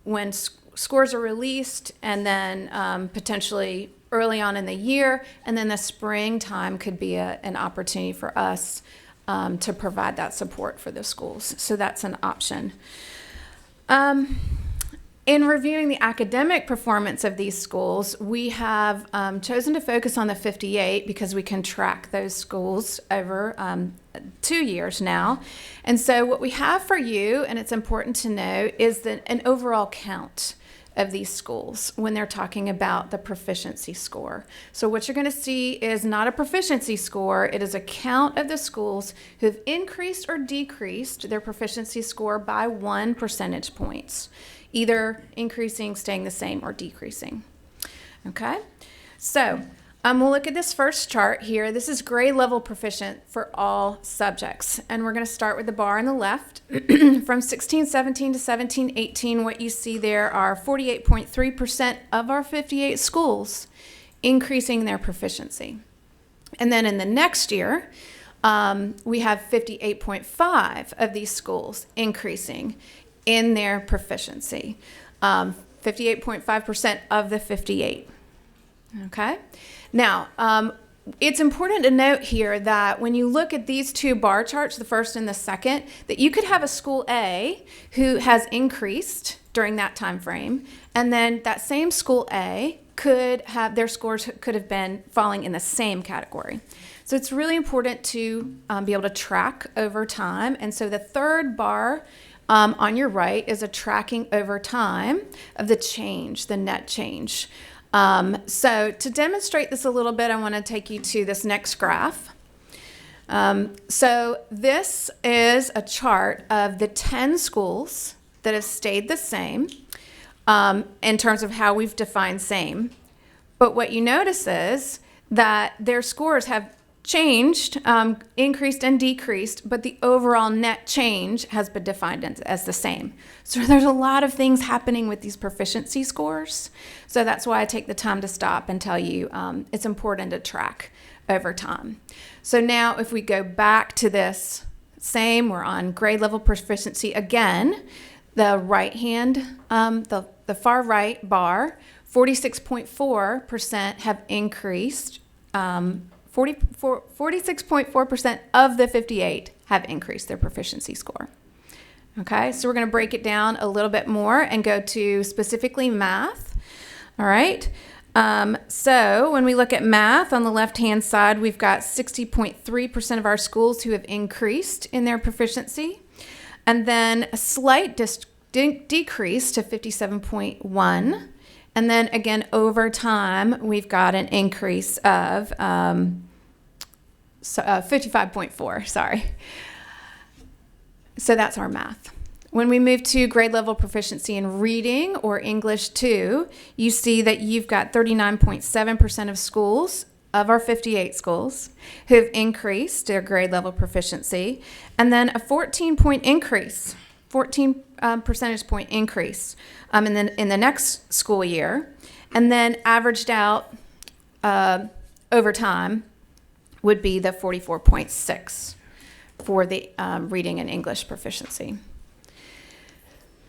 when scores are released, and then potentially early on in the year, and then the springtime could be an opportunity for us to provide that support for the schools. So that's an option. In reviewing the academic performance of these schools, we have chosen to focus on the 58 because we can track those schools over 2 years now. And so what we have for you, and it's important to know, is an overall count of these schools when they're talking about the proficiency score. So what you're going to see is not a proficiency score, it is a count of the schools who have increased or decreased their proficiency score by 1 percentage points, either increasing, staying the same, or decreasing. Okay, so we'll look at this first chart here. This is grade level proficient for all subjects. And we're going to start with the bar on the left. From 1617 to 1718, what you see there are 48.3% of our 58 schools increasing their proficiency. And then in the next year, we have 58.5 of these schools increasing in their proficiency. 58.5% of the 58. Okay? Now, it's important to note here that when you look at these two bar charts, the first and the second, that you could have a school A who has increased during that time frame, and then that same school A could have, their scores could have been falling in the same category. So it's really important to be able to track over time. And so the third bar on your right is a tracking over time of the change, the net change. So to demonstrate this a little bit, I want to take you to this next graph. So this is a chart of the 10 schools that have stayed the same in terms of how we've defined same. But what you notice is that their scores have changed, increased and decreased, but the overall net change has been defined as the same. So there's a lot of things happening with these proficiency scores. So that's why I take the time to stop and tell you it's important to track over time. So now if we go back to this same, we're on grade level proficiency again, the right hand, the far right bar, 46.4% have increased. 46.4% of the 58 have increased their proficiency score. Okay, so we're going to break it down a little bit more and go to specifically math. All right, so when we look at math on the left-hand side, we've got 60.3% of our schools who have increased in their proficiency, and then a slight decrease to 57.1%. And then again, over time, we've got an increase of 55.4, sorry. So that's our math. When we move to grade level proficiency in reading or English 2, you see that you've got 39.7% of schools, of our 58 schools, who have increased their grade level proficiency, and then a 14 percentage point increase in the next school year, and then averaged out over time would be the 44.6 for the reading and English proficiency.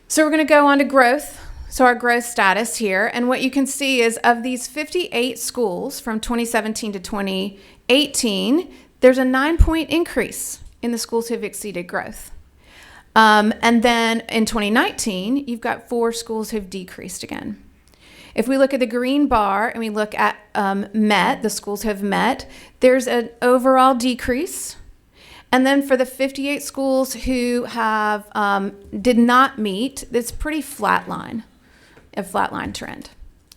So we're going to go on to growth. So our growth status here, and what you can see is of these 58 schools from 2017 to 2018, there's a 9-point increase in the schools who have exceeded growth. And then in 2019, you've got 4 schools who've decreased again. If we look at the green bar and we look at met, the schools who have met, there's an overall decrease. And then for the 58 schools who have did not meet, it's pretty flatline, a flatline trend.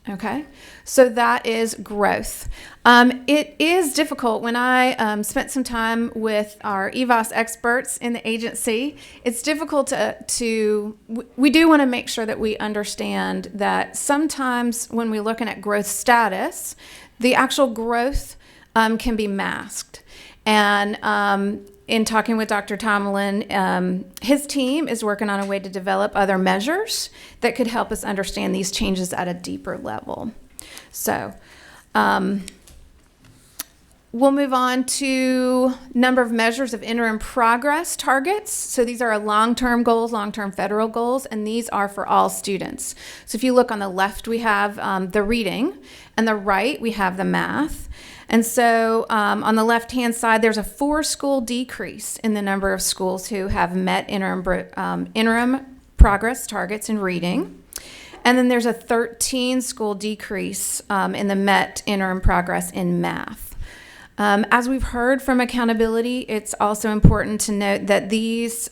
Okay, so that is growth. It is difficult when I spent some time with our EVOS experts in the agency. It's difficult we do want to make sure that we understand that sometimes when we're looking at growth status, the actual growth can be masked. And in talking with Dr. Tomlin, his team is working on a way to develop other measures that could help us understand these changes at a deeper level. So we'll move on to number of measures of interim progress targets. So these are our long-term goals, long-term federal goals, and these are for all students. So if you look on the left, we have the reading, and the right, we have the math. And so on the left-hand side, there's a 4-school decrease in the number of schools who have met interim progress targets in reading. And then there's a 13 school decrease in the MET interim progress in math. As we've heard from accountability, it's also important to note that these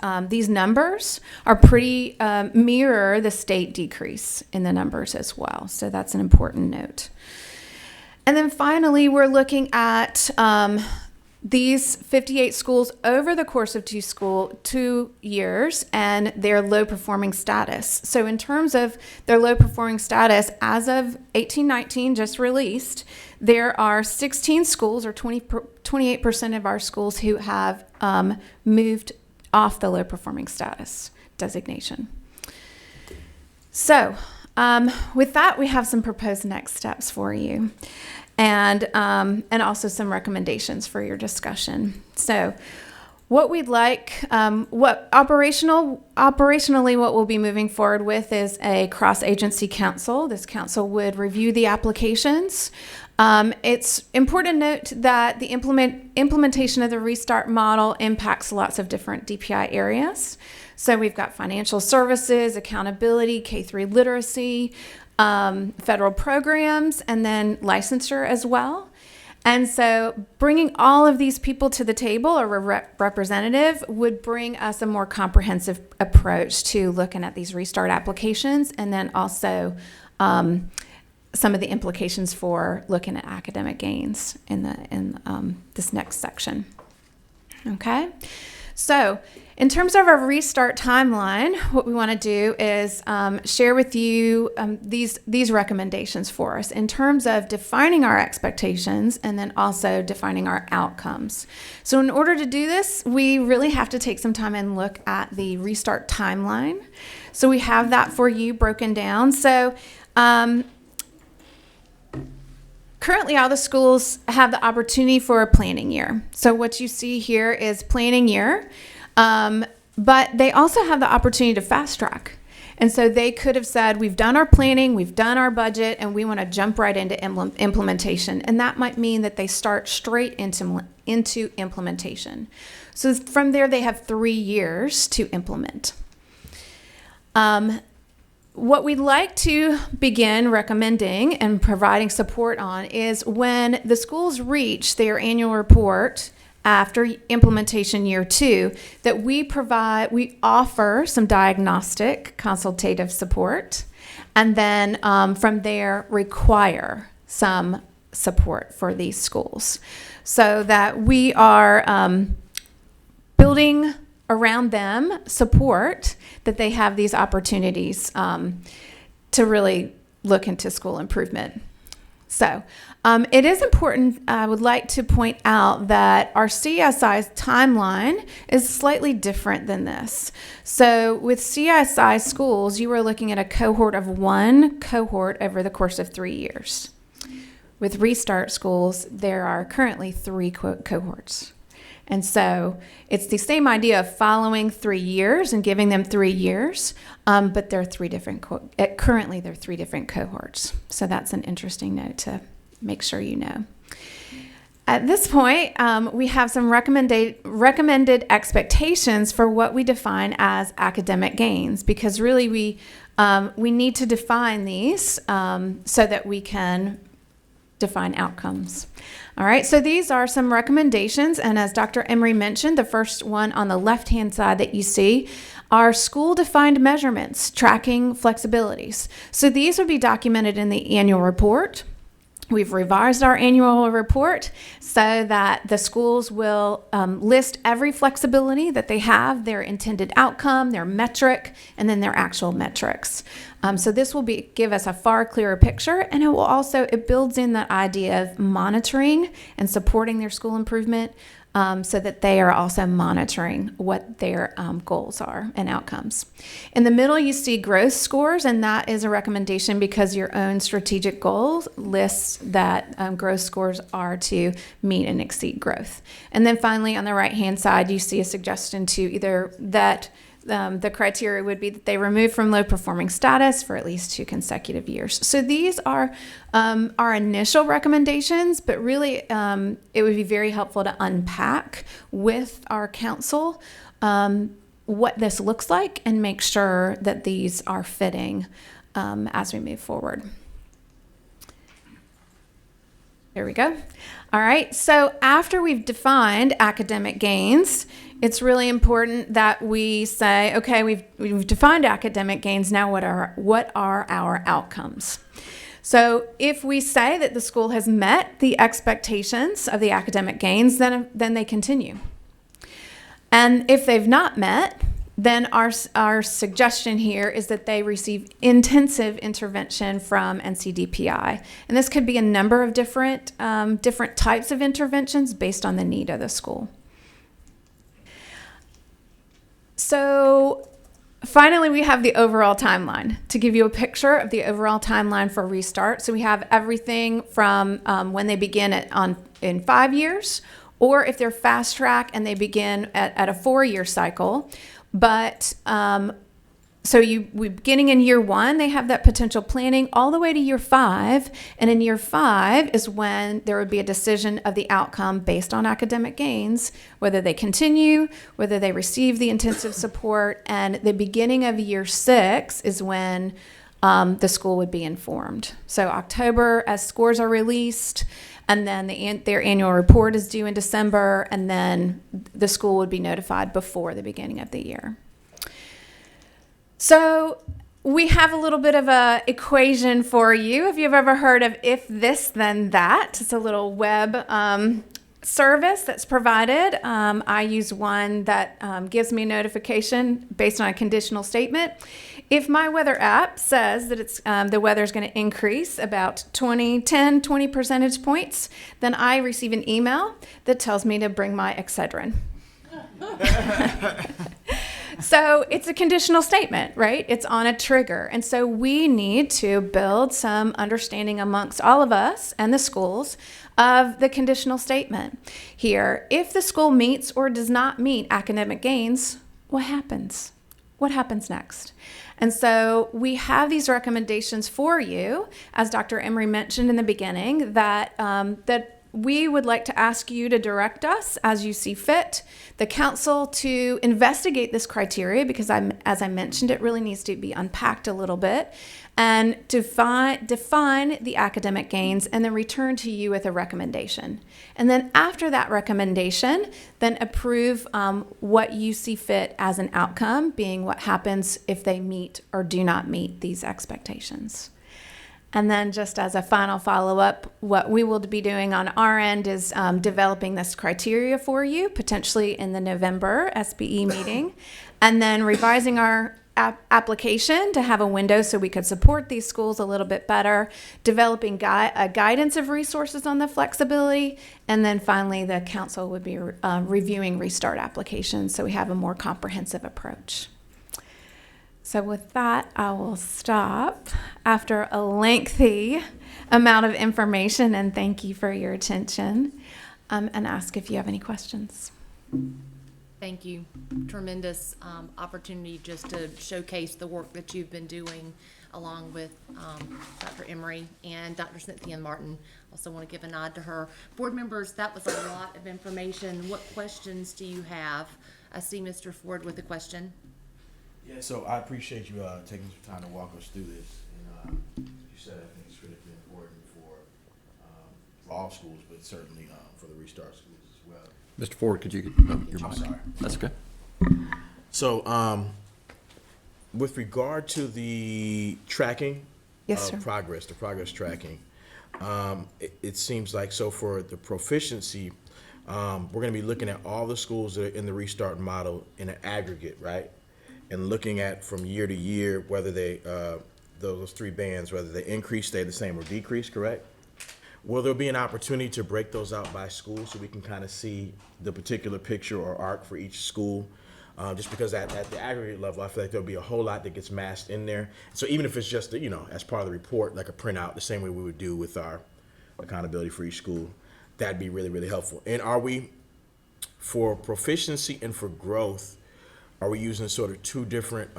numbers are pretty mirror the state decrease in the numbers as well. So that's an important note. And then finally, we're looking at these 58 schools over the course of 2 years and their low performing status. So in terms of their low performing status, as of 1819, just released, there are 16 schools, or 28% of our schools, who have moved off the low performing status designation. So with that, we have some proposed next steps for you. And also some recommendations for your discussion. So what we'd like, operationally what we'll be moving forward with is a cross-agency council. This council would review the applications. It's important to note that the implementation of the Restart model impacts lots of different DPI areas. So we've got financial services, accountability, K-3 literacy, federal programs, and then licensure as well. And so bringing all of these people to the table, or representative, would bring us a more comprehensive approach to looking at these Restart applications, and then also some of the implications for looking at academic gains in this next section. Okay, so in terms of our Restart timeline, what we want to do is share with you these recommendations for us in terms of defining our expectations and then also defining our outcomes. So in order to do this, we really have to take some time and look at the Restart timeline. So we have that for you broken down. So currently, all the schools have the opportunity for a planning year. So what you see here is planning year. But they also have the opportunity to fast track. And so they could have said, we've done our planning, we've done our budget, and we want to jump right into implementation. And that might mean that they start straight into implementation. So from there, they have 3 years to implement. What we'd like to begin recommending and providing support on is when the schools reach their annual report after implementation year 2, that we offer some diagnostic consultative support, and then from there require some support for these schools, so that we are building around them support that they have these opportunities to really look into school improvement. So it is important, I would like to point out that our CSI timeline is slightly different than this. So with CSI schools, you are looking at a cohort of 1 cohort over the course of 3 years. With Restart schools, there are currently 3 cohorts. And so it's the same idea of following 3 years and giving them 3 years, but they're 3 different, currently they're 3 different cohorts. So that's an interesting note to make sure you know. At this point, we have some recommended expectations for what we define as academic gains, because really we need to define these so that we can define outcomes. All right, so these are some recommendations, and as Dr. Emery mentioned, the first one on the left-hand side that you see are school-defined measurements tracking flexibilities. So these would be documented in the annual report. We've revised our annual report so that the schools will list every flexibility that they have, their intended outcome, their metric, and then their actual metrics. So this will give us a far clearer picture, and it builds in that idea of monitoring and supporting their school improvement, so that they are also monitoring what their goals are and outcomes. In the middle, you see growth scores, and that is a recommendation because your own strategic goals lists that growth scores are to meet and exceed growth. And then finally, on the right-hand side, you see a suggestion to either that the criteria would be that they remove from low performing status for at least 2 consecutive years. So these are our initial recommendations, but really it would be very helpful to unpack with our council what this looks like and make sure that these are fitting as we move forward. There we go. All right, so after we've defined academic gains, it's really important that we say, okay, we've defined academic gains, now what are our outcomes? So if we say that the school has met the expectations of the academic gains, then they continue. And if they've not met, then our suggestion here is that they receive intensive intervention from NCDPI. And this could be a number of different types of interventions based on the need of the school. So finally, we have the overall timeline to give you a picture of the overall timeline for Restart. So we have everything from when they begin in 5 years, or if they're fast track and they begin at a 4-year cycle. But we're beginning in year 1, they have that potential planning all the way to year 5. And in year 5 is when there would be a decision of the outcome based on academic gains, whether they continue, whether they receive the intensive support. And the beginning of year 6 is when the school would be informed. So October, as scores are released, and then their annual report is due in December, and then the school would be notified before the beginning of the year. So we have a little bit of a equation for you. If you've ever heard of if this, then that, it's a little web service that's provided. I use one that gives me a notification based on a conditional statement. If my weather app says that it's the weather is going to increase about 20 percentage points, then I receive an email that tells me to bring my Excedrin. So it's a conditional statement, right? It's on a trigger. And so we need to build some understanding amongst all of us and the schools of the conditional statement here. If the school meets or does not meet academic gains, what happens? What happens next? And so we have these recommendations for you, as Dr. Emery mentioned in the beginning, that we would like to ask you to direct us as you see fit, the council to investigate this criteria, because as I mentioned, it really needs to be unpacked a little bit, and to define the academic gains and then return to you with a recommendation. And then after that recommendation, then approve what you see fit as an outcome, being what happens if they meet or do not meet these expectations. And then just as a final follow-up, what we will be doing on our end is developing this criteria for you, potentially in the November SBE meeting, and then revising our application to have a window so we could support these schools a little bit better, developing a guidance of resources on the flexibility, and then finally the council would be reviewing Restart applications so we have a more comprehensive approach. So with that, I will stop after a lengthy amount of information, and thank you for your attention, and ask if you have any questions. Thank you. Tremendous opportunity just to showcase the work that you've been doing along with Dr. Emery and Dr. Cynthia Martin. Also want to give a nod to her. Board members, that was a lot of information. What questions do you have? I see Mr. Ford with a question. Yeah, so I appreciate you taking some time to walk us through this. And you said I think it's critically important for all schools, but certainly for the Restart schools as well. Mr. Ford, could you your I'm mic? sorry. That's okay. So with regard to the tracking Yes, of sir. progress, the progress tracking, it seems like so for the proficiency, we're going to be looking at all the schools that are in the Restart model in an aggregate, right? And looking at from year to year whether they those 3 bands, whether they increase, stay the same, or decrease, correct? Will there be an opportunity to break those out by school so we can kind of see the particular picture or arc for each school? Just because at the aggregate level, I feel like there'll be a whole lot that gets masked in there. So even if it's just, as part of the report, like a printout, the same way we would do with our accountability for each school, that'd be really, really helpful. And are we, for proficiency and for growth, are we using sort of two different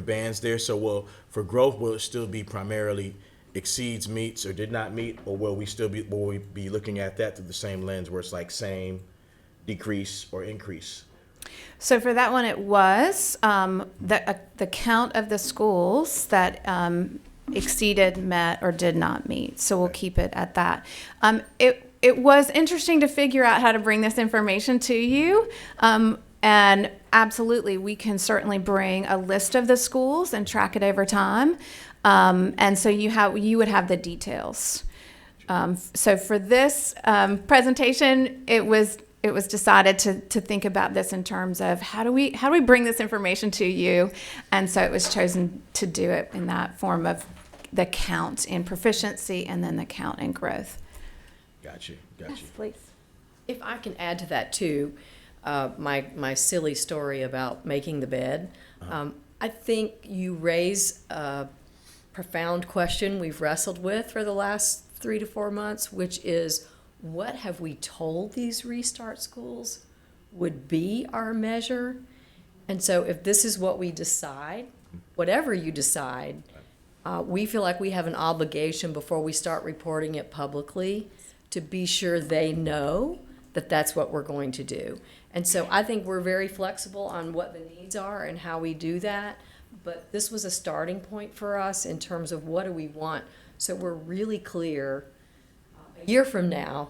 bands there? So for growth, will it still be primarily exceeds, meets, or did not meet, or will we be looking at that through the same lens where it's like same, decrease, or increase So for that one, it was the count of the schools that exceeded, met, or did not meet. So we'll keep it at that. It was interesting to figure out how to bring this information to you. And absolutely, we can certainly bring a list of the schools and track it over time. And so you would have the details. So for this presentation, it was decided to think about this in terms of how do we bring this information to you, and so it was chosen to do it in that form of the count in proficiency and then the count in growth. Gotcha. Yes, please. If I can add to that too, my silly story about making the bed. I think you raise a profound question we've wrestled with for the last 3 to 4 months, which is, what have we told these restart schools would be our measure? And so if this is what we decide, whatever you decide, we feel like we have an obligation before we start reporting it publicly to be sure they know that that's what we're going to do. And so I think we're very flexible on what the needs are and how we do that. But this was a starting point for us in terms of what do we want. So we're really clear, a year from now,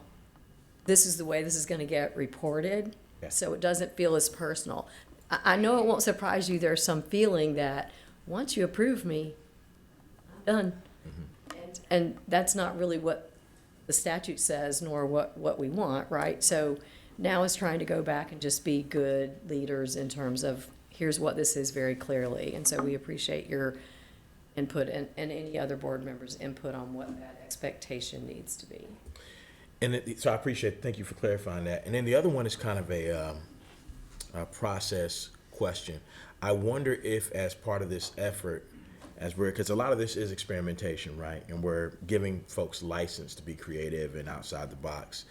this is the way this is going to get reported. Yeah. So it doesn't feel as personal. I know it won't surprise you, there's some feeling that once you approve me, I'm done. And that's not really what the statute says, nor what we want, right? So now it's trying to go back and just be good leaders in terms of, here's what this is very clearly. And so we appreciate your input and any other board members' input on what that expectation needs to be. And so I appreciate, thank you for clarifying that. And then the other one is kind of a process question. I wonder if, as part of this effort, because a lot of this is experimentation, right? And we're giving folks license to be creative and outside the box.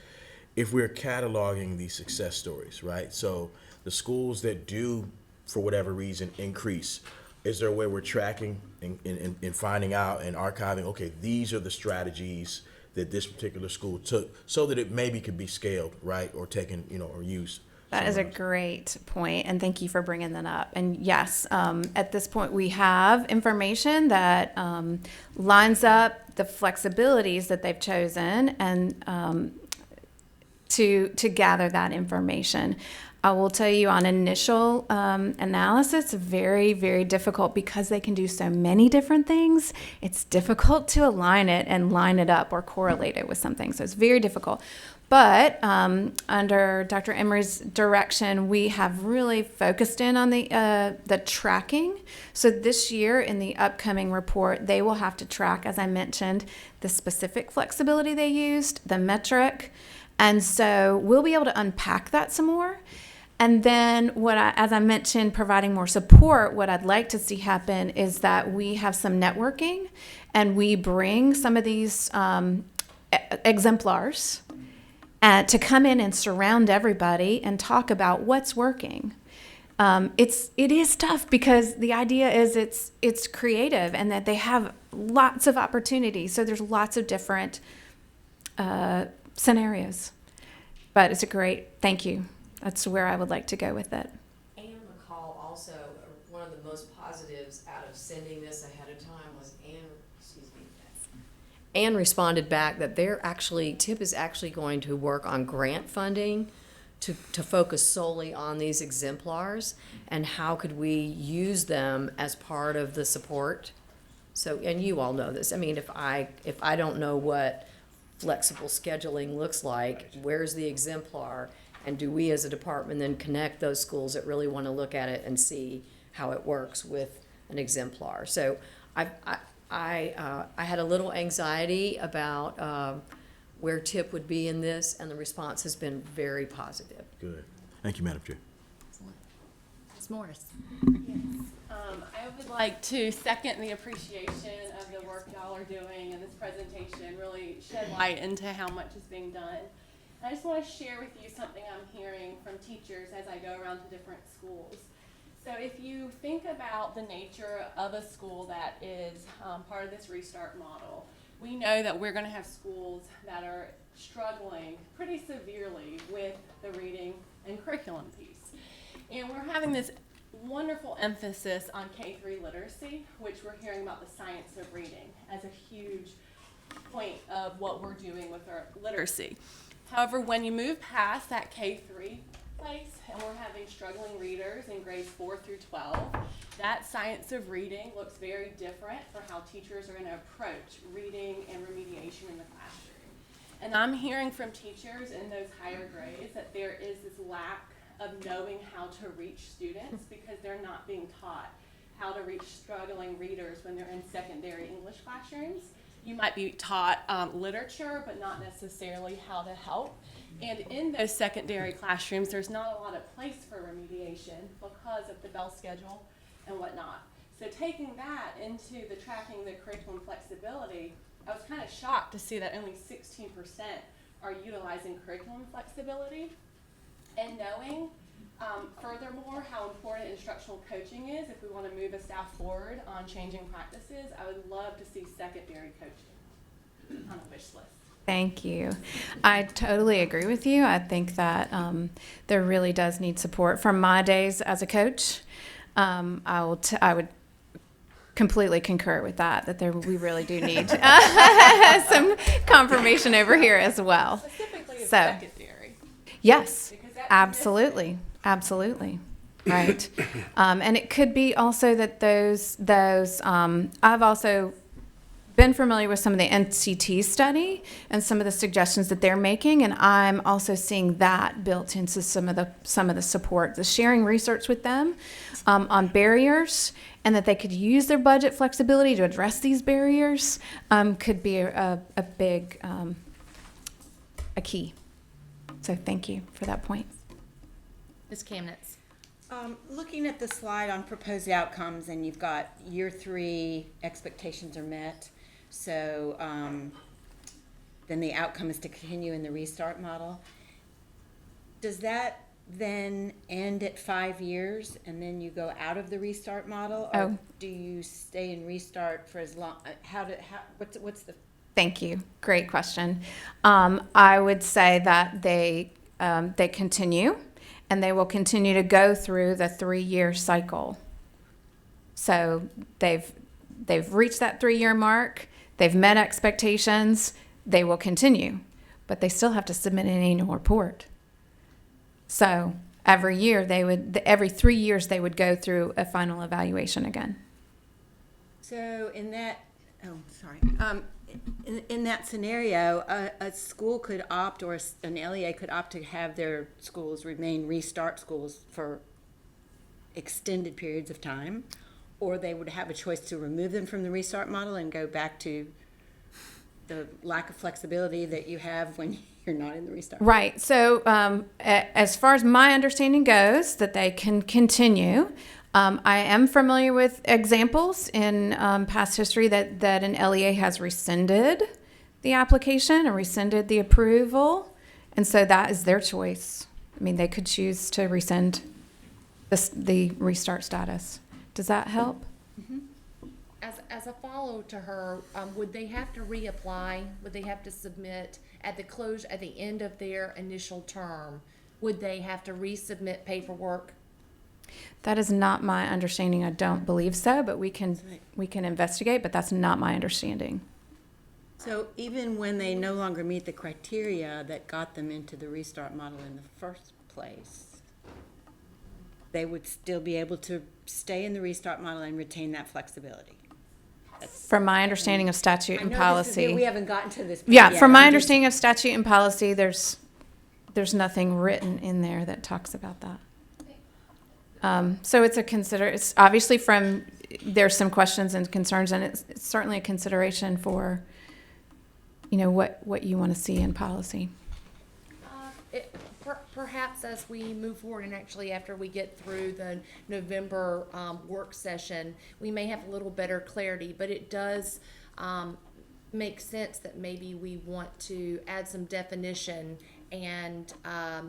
If we're cataloging these success stories, right? So the schools that do, for whatever reason, increase, is there a way we're tracking and finding out and archiving, okay, these are the strategies that this particular school took, so that it maybe could be scaled, right? Or taken, or used. That is a great point, and thank you for bringing that up. And yes, at this point, we have information that lines up the flexibilities that they've chosen and to gather that information. I will tell you, on initial analysis, very, very difficult because they can do so many different things. It's difficult to align it and line it up or correlate it with something. So it's very difficult. But under Dr. Emery's direction, we have really focused in on the tracking. So this year in the upcoming report, they will have to track, as I mentioned, the specific flexibility they used, the metric. And so we'll be able to unpack that some more. And then as I mentioned, providing more support, what I'd like to see happen is that we have some networking and we bring some of these exemplars to come in and surround everybody and talk about what's working. It is tough because the idea is it's creative and that they have lots of opportunities. So there's lots of different scenarios. But it's a great, thank you. That's where I would like to go with it. And McCall also, one of the most positives out of sending this ahead of time was Anne responded back that TIP is actually going to work on grant funding to focus solely on these exemplars and how could we use them as part of the support. So, and you all know this. I mean, if I don't know what flexible scheduling looks like, where's the exemplar? And do we as a department then connect those schools that really want to look at it and see how it works with an exemplar? So I had a little anxiety about where TIP would be in this, and the response has been very positive. Good. Thank you, Madam Chair. Ms. Morris. I would like to second the appreciation of the work y'all are doing, and this presentation really shed light into how much is being done. I just want to share with you something I'm hearing from teachers as I go around to different schools. So if you think about the nature of a school that is part of this restart model, we know that we're going to have schools that are struggling pretty severely with the reading and curriculum piece. And we're having this wonderful emphasis on K-3 literacy, which we're hearing about the science of reading as a huge point of what we're doing with our literacy. However, when you move past that K-3 place and we're having struggling readers in grades 4 through 12, that science of reading looks very different for how teachers are going to approach reading and remediation in the classroom. And I'm hearing from teachers in those higher grades that there is this lack of knowing how to reach students because they're not being taught how to reach struggling readers when they're in secondary English classrooms. You might be taught literature, but not necessarily how to help. And in those secondary classrooms, there's not a lot of place for remediation because of the bell schedule and whatnot. So taking that into the tracking the curriculum flexibility, I was kind of shocked to see that only 16% are utilizing curriculum flexibility. And knowing furthermore how important instructional coaching is, if we want to move a staff forward on changing practices, I would love to see secondary coaching on the wish list. Thank you. I totally agree with you. I think that there really does need support. From my days as a coach, I would completely concur with that we really do need some confirmation over here as well. Specifically So, secondary. yes, Because that's absolutely, absolutely. Right. And it could be also that those I've also been familiar with some of the NCT study and some of the suggestions that they're making, and I'm also seeing that built into some of the support, the sharing research with them on barriers, and that they could use their budget flexibility to address these barriers could be a big a key. So thank you for that point. Ms. Kamnitz. Looking at the slide on proposed outcomes, and you've got year 3 expectations are met. So then the outcome is to continue in the restart model. Does that then end at 5 years and then you go out of the restart model? Or do you stay in restart for as long? What's the? Thank you. Great question. I would say that they continue, and they will continue to go through the 3-year cycle. So they've reached that 3-year mark. They've met expectations. They will continue, but they still have to submit an annual report. So every 3 years they would go through a final evaluation again. So in that, in that scenario, a school could opt, or an LEA could opt to have their schools remain restart schools for extended periods of time, or they would have a choice to remove them from the restart model and go back to the lack of flexibility that you have when you're not in the restart. Right. So as far as my understanding goes, that they can continue. I am familiar with examples in past history that an LEA has rescinded the application or rescinded the approval, and so that is their choice. I mean, they could choose to rescind the restart status. Does that help? Mm-hmm. As a follow to her, would they have to reapply? Would they have to submit at the end of their initial term? Would they have to resubmit paperwork? That is not my understanding. I don't believe so, but we can investigate, but that's not my understanding. So even when they no longer meet the criteria that got them into the restart model in the first place, they would still be able to stay in the restart model and retain that flexibility. From my understanding of statute and policy. We haven't gotten to this point Yeah, yet. from my understanding of statute and policy, there's nothing written in there that talks about that. So it's obviously there's some questions and concerns, and it's certainly a consideration for, what you want to see in policy. Perhaps as we move forward, and actually after we get through the November work session, we may have a little better clarity, but it does make sense that maybe we want to add some definition and I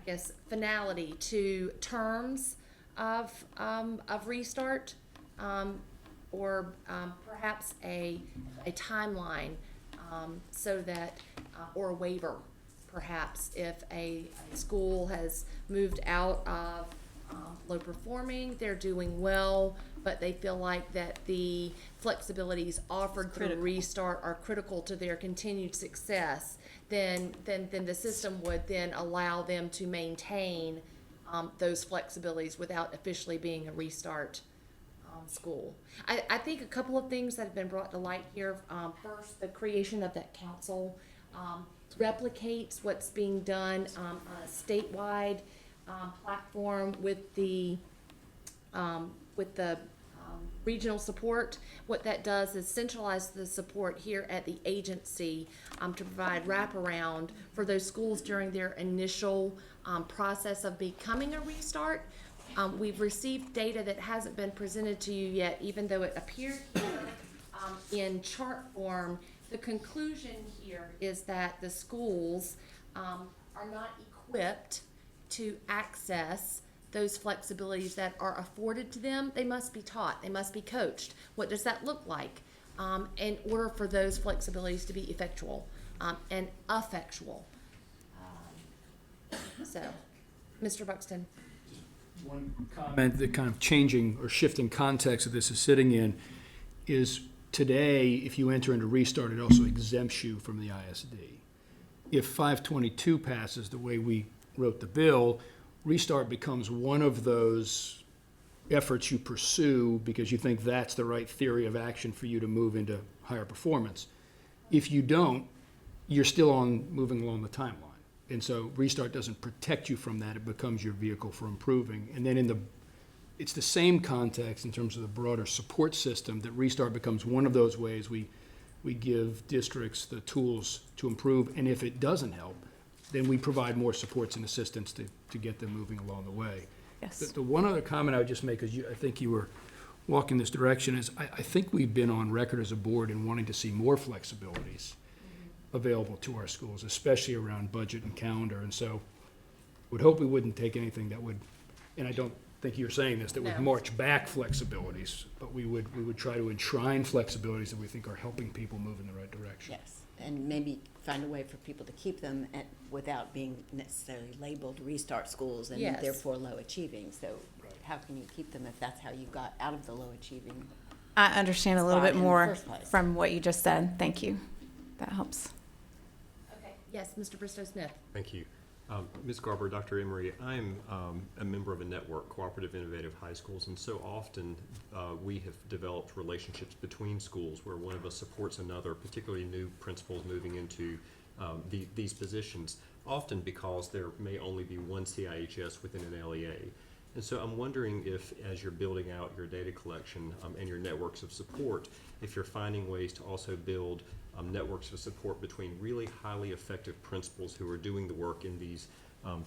guess finality to terms of restart, or perhaps a timeline, so that or a waiver perhaps if a school has moved out of low performing, they're doing well, but they feel like that the flexibilities offered through Restart are critical to their continued success, then the system would then allow them to maintain those flexibilities without officially being a Restart school. I think a couple of things that have been brought to light here. First, the creation of that council replicates what's being done on a statewide platform with the regional support. What that does is centralize the support here at the agency to provide wraparound for those schools during their initial process of becoming a Restart. We've received data that hasn't been presented to you yet, even though it appeared in chart form. The conclusion here is that the schools are not equipped to access those flexibilities that are afforded to them. They must be taught, they must be coached. What does that look like in order for those flexibilities to be effectual and effectual? So, Mr. Buxton. One comment, the kind of changing or shifting context that this is sitting in is today, if you enter into Restart, it also exempts you from the ISD. If 522 passes the way we wrote the bill, Restart becomes one of those efforts you pursue because you think that's the right theory of action for you to move into higher performance. If you don't, you're still on moving along the timeline. And so Restart doesn't protect you from that. It becomes your vehicle for improving. And then it's the same context in terms of the broader support system that Restart becomes one of those ways we give districts the tools to improve. And if it doesn't help, then we provide more supports and assistance to get them moving along the way. Yes. The one other comment I would just make, because I think you were walking this direction, is I think we've been on record as a board in wanting to see more flexibilities available to our schools, especially around budget and calendar. And so would hope we wouldn't take anything that would, and I don't think you're saying this, that would march back flexibilities, but we would try to enshrine flexibilities that we think are helping people move in the right direction. Yes, and maybe find a way for people to keep them without being necessarily labeled Restart schools and Yes. therefore low achieving. So how can you keep them if that's how you got out of the low achieving? I understand a little spot bit in the more first place? from what you just said. Thank you. That helps. Okay. Yes, Mr. Bristow Smith. Thank you. Ms. Garber, Dr. Emery, I'm a member of a network, Cooperative Innovative High Schools, and so often we have developed relationships between schools where one of us supports another, particularly new principals moving into these positions, often because there may only be one CIHS within an LEA. And so I'm wondering if, as you're building out your data collection and your networks of support, if you're finding ways to also build networks of support between really highly effective principals who are doing the work in these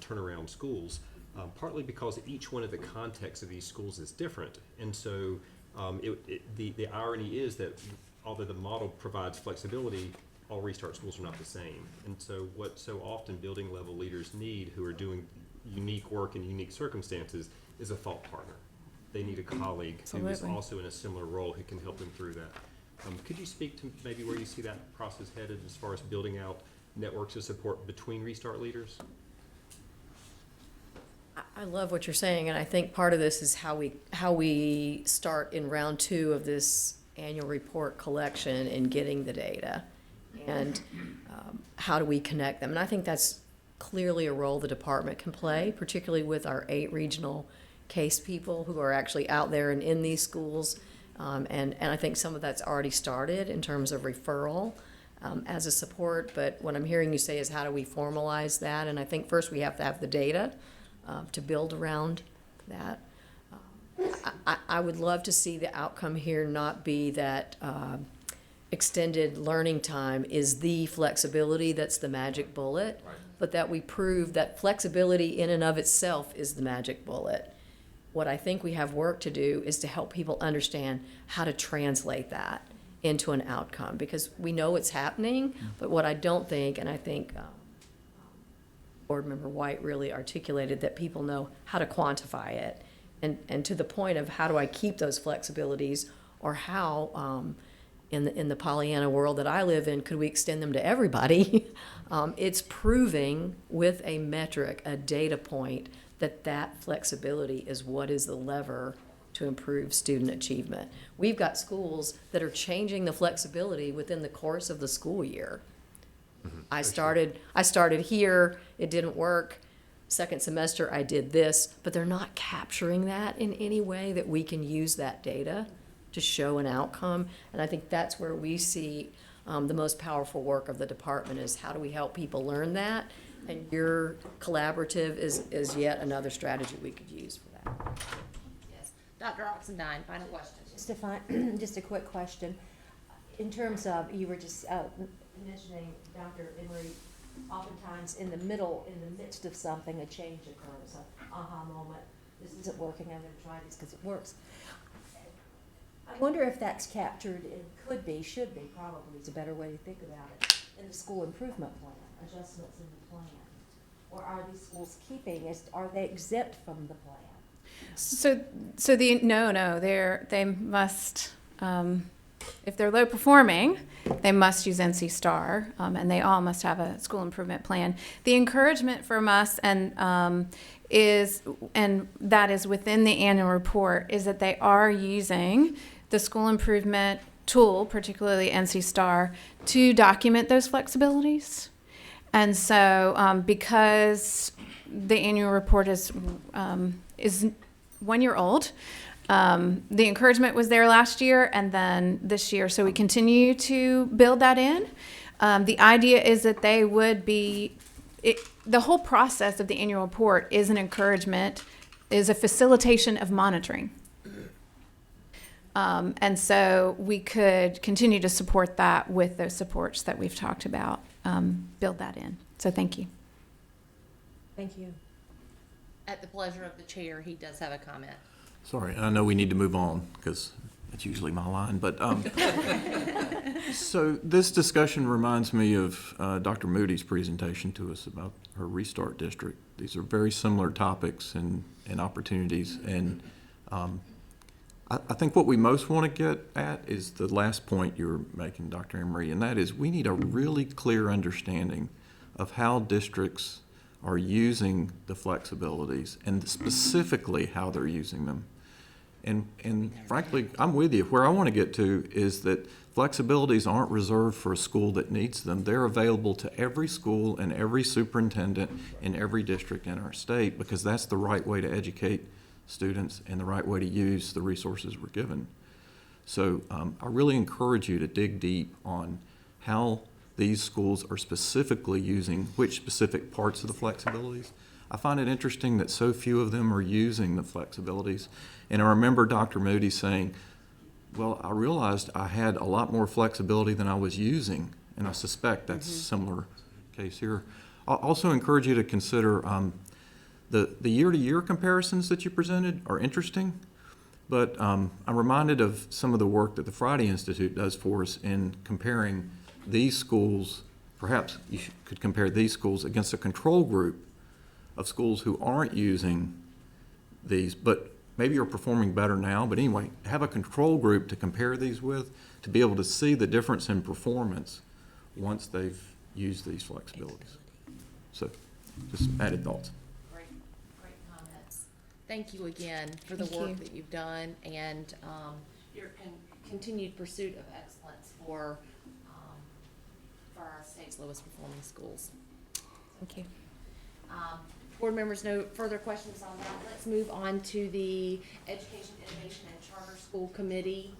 turnaround schools, partly because each one of the contexts of these schools is different. And so the irony is that although the model provides flexibility, all Restart schools are not the same. And so what so often building level leaders need who are doing unique work in unique circumstances is a thought partner. They need a colleague who is also in a similar role who can help them through that. Could you speak to maybe where you see that process headed as far as building out networks of support between Restart leaders? I love what you're saying, and I think part of this is how we start in round 2 of this annual report collection and getting the data, and how do we connect them. And I think that's clearly a role the department can play, particularly with our 8 regional case people who are actually out there and in these schools. And I think some of that's already started in terms of referral as a support. But what I'm hearing you say is how do we formalize that? And I think first we have to have the data to build around that. I would love to see the outcome here not be that extended learning time is the flexibility that's the magic bullet, but that we prove that flexibility in and of itself is the magic bullet. What I think we have work to do is to help people understand how to translate that into an outcome, because we know it's happening, but what I don't think, and I think Board Member White really articulated, that people know how to quantify it. And to the point of how do I keep those flexibilities, or how in the Pollyanna world that I live in, could we extend them to everybody? It's proving with a metric, a data point, that flexibility is what is the lever to improve student achievement. We've got schools that are changing the flexibility within the course of the school year. I started here, it didn't work. Second semester, I did this, but they're not capturing that in any way that we can use that data to show an outcome. And I think that's where we see the most powerful work of the department, is how do we help people learn that? And your collaborative is yet another strategy we could use for that. Yes. Dr. Oxendine, final question. Just a quick question. In terms of, you were just mentioning, Dr. Emery, oftentimes in the midst of something, a change occurs, an aha moment. This isn't working, I'm going to try this because it works. I wonder if that's captured and should be, probably is a better way to think about it, in the school improvement plan, adjustments in the plan. Or are these schools are they exempt from the plan? They must, if they're low performing, they must use NC Star, and they all must have a school improvement plan. The encouragement from us and that is within the annual report, is that they are using the school improvement tool, particularly NC Star, to document those flexibilities. And so, because the annual report is 1 year old, the encouragement was there last year and then this year. So we continue to build that in. The idea is that they would be, the whole process of the annual report is an encouragement, is a facilitation of monitoring. And so we could continue to support that with those supports that we've talked about, build that in. So thank you. Thank you. At the pleasure of the chair, he does have a comment. Sorry, I know we need to move on because that's usually my line, but so this discussion reminds me of Dr. Moody's presentation to us about her Restart District. These are very similar topics and opportunities, and I think what we most want to get at is the last point you were making, Dr. Emery, and that is we need a really clear understanding of how districts are using the flexibilities and specifically how they're using them. And frankly, I'm with you. Where I want to get to is that flexibilities aren't reserved for a school that needs them. They're available to every school and every superintendent in every district in our state, because that's the right way to educate students and the right way to use the resources we're given. So I really encourage you to dig deep on how these schools are specifically using which specific parts of the flexibilities. I find it interesting that so few of them are using the flexibilities. And I remember Dr. Moody saying, well, I realized I had a lot more flexibility than I was using, and I suspect that's a similar case here. I'll also encourage you to consider the year-to-year comparisons that you presented are interesting, but I'm reminded of some of the work that the Friday Institute does for us in comparing these schools. Perhaps you could compare these schools against a control group of schools who aren't using these, but maybe are performing better now. But anyway, have a control group to compare these with, to be able to see the difference in performance once they've used these flexibilities. So just added thoughts. Great comments. Thank you again for the work that you've done and your continued pursuit of excellence for our state's lowest performing schools. Thank you. Board members, no further questions on that. Let's move on to the Education, Innovation, and Charter School Committee.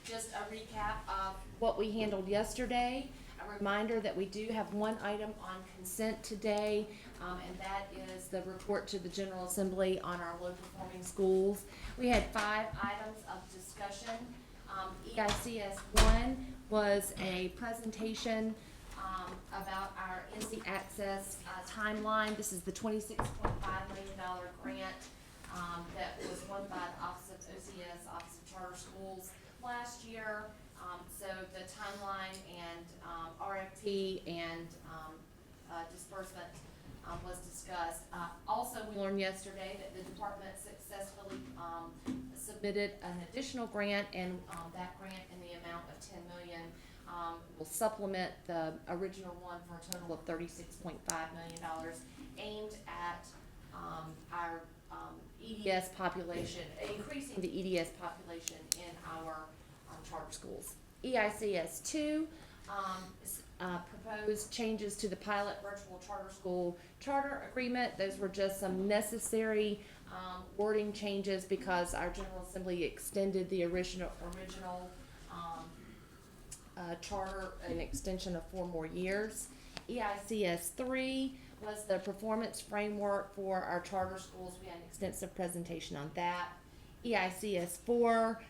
Just a recap of what we handled yesterday. A reminder that we do have one item on consent today, and that is the report to the General Assembly on our low-performing schools. We had 5 items of discussion. EICS 1 was a presentation about our NC Access timeline. This is the $26.5 million grant that was won by the Office of OCS, Office of Charter Schools last year. So the timeline and RFP and disbursement was discussed. Also, we learned yesterday that the department successfully submitted an additional grant, and that grant in the amount of 10 million will supplement the original one for a total of $36.5 million aimed at our EDS population, increasing the EDS population in our charter schools. EICS 2 proposed changes to the pilot virtual charter school charter agreement. Those were just some necessary wording changes because our General Assembly extended the original charter an extension of 4 more years. EICS 3 was the performance framework for our charter schools. We had an extensive presentation on that. EICS 4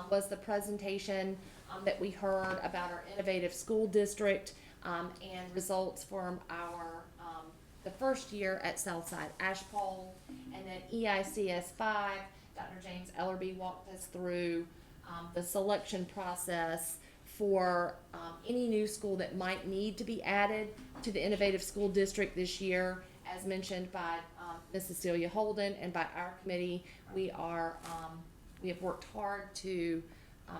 was the presentation that we heard about our innovative school district and results from our the first year at Southside Ashpole. And then EICS 5, Dr. James Ellerby walked us through the selection process for any new school that might need to be added to the innovative school district this year. As mentioned by Ms. Cecilia Holden and by our committee, we have worked hard to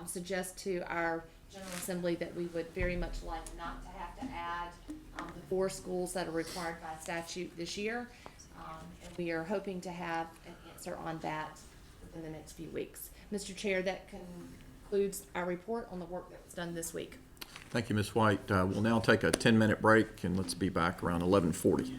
suggest to our General Assembly that we would very much like not to have to add the 4 schools that are required by statute this year. And we are hoping to have an answer on that within the next few weeks. Mr. Chair, that concludes our report on the work that was done this week. Thank you, Ms. White. We'll now take a 10-minute break, and let's be back around 11:40.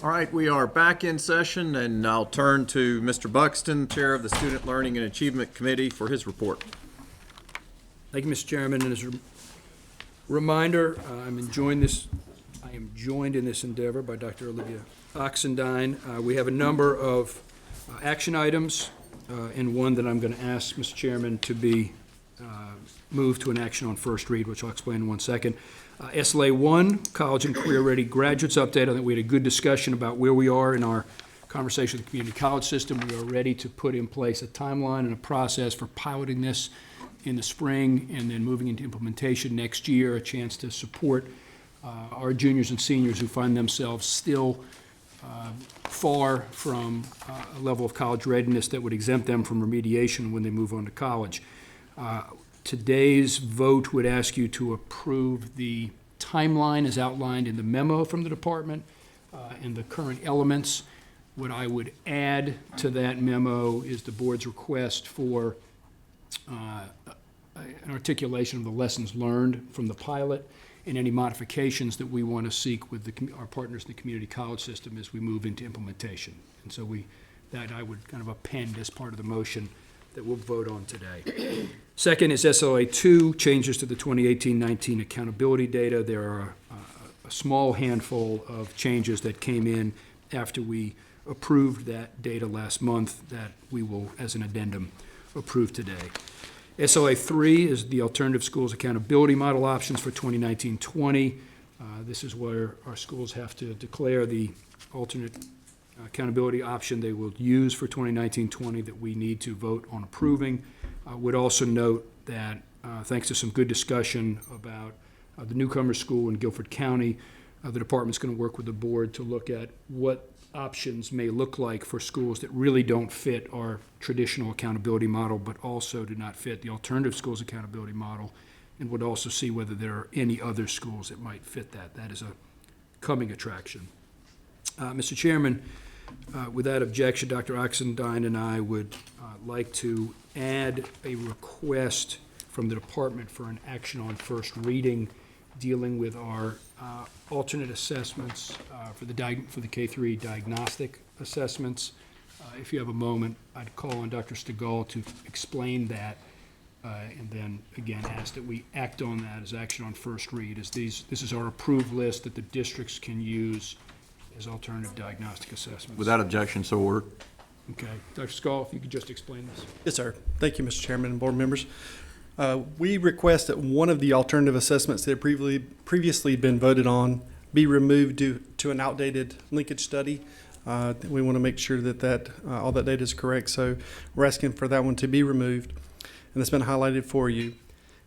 All right, we are back in session, and I'll turn to Mr. Buxton, Chair of the Student Learning and Achievement Committee, for his report. Thank you, Mr. Chairman, and as a reminder, I am joined in this endeavor by Dr. Olivia Oxendine. We have a number of action items, and one that I'm going to ask Mr. Chairman to be moved to an action on first read, which I'll explain in 1 second. SLA 1, College and Career Ready Graduates Update. I think we had a good discussion about where we are in our conversation with the community college system. We are ready to put in place a timeline and a process for piloting this in the spring and then moving into implementation next year, a chance to support our juniors and seniors who find themselves still far from a level of college readiness that would exempt them from remediation when they move on to college. Today's vote would ask you to approve the timeline as outlined in the memo from the department and the current elements. What I would add to that memo is the board's request for an articulation of the lessons learned from the pilot and any modifications that we want to seek with our partners in the community college system as we move into implementation. And so that I would kind of append as part of the motion that we'll vote on today. Second is SLA 2, changes to the 2018-19 accountability data. There are a small handful of changes that came in after we approved that data last month that we will, as an addendum, approve today. SLA 3 is the alternative schools accountability model options for 2019-20. This is where our schools have to declare the alternate accountability option they will use for 2019-20 that we need to vote on approving. Would also note that thanks to some good discussion about the newcomer school in Guilford County, the department's going to work with the board to look at what options may look like for schools that really don't fit our traditional accountability model, but also do not fit the alternative schools accountability model, and would also see whether there are any other schools that might fit that. That is a coming attraction. Mr. Chairman, without objection, Dr. Oxendine and I would like to add a request from the department for an action on first reading dealing with our alternate assessments for the K-3 diagnostic assessments. If you have a moment, I'd call on Dr. Stegall to explain that and then again ask that we act on that as action on first read, as this is our approved list that the districts can use as alternative diagnostic assessments. Without objection, so ordered. Okay. Dr. Stegall, if you could just explain this. Yes, sir. Thank you, Mr. Chairman and board members. We request that one of the alternative assessments that had previously been voted on be removed due to an outdated linkage study. We want to make sure that all that data is correct, so we're asking for that one to be removed, and it's been highlighted for you.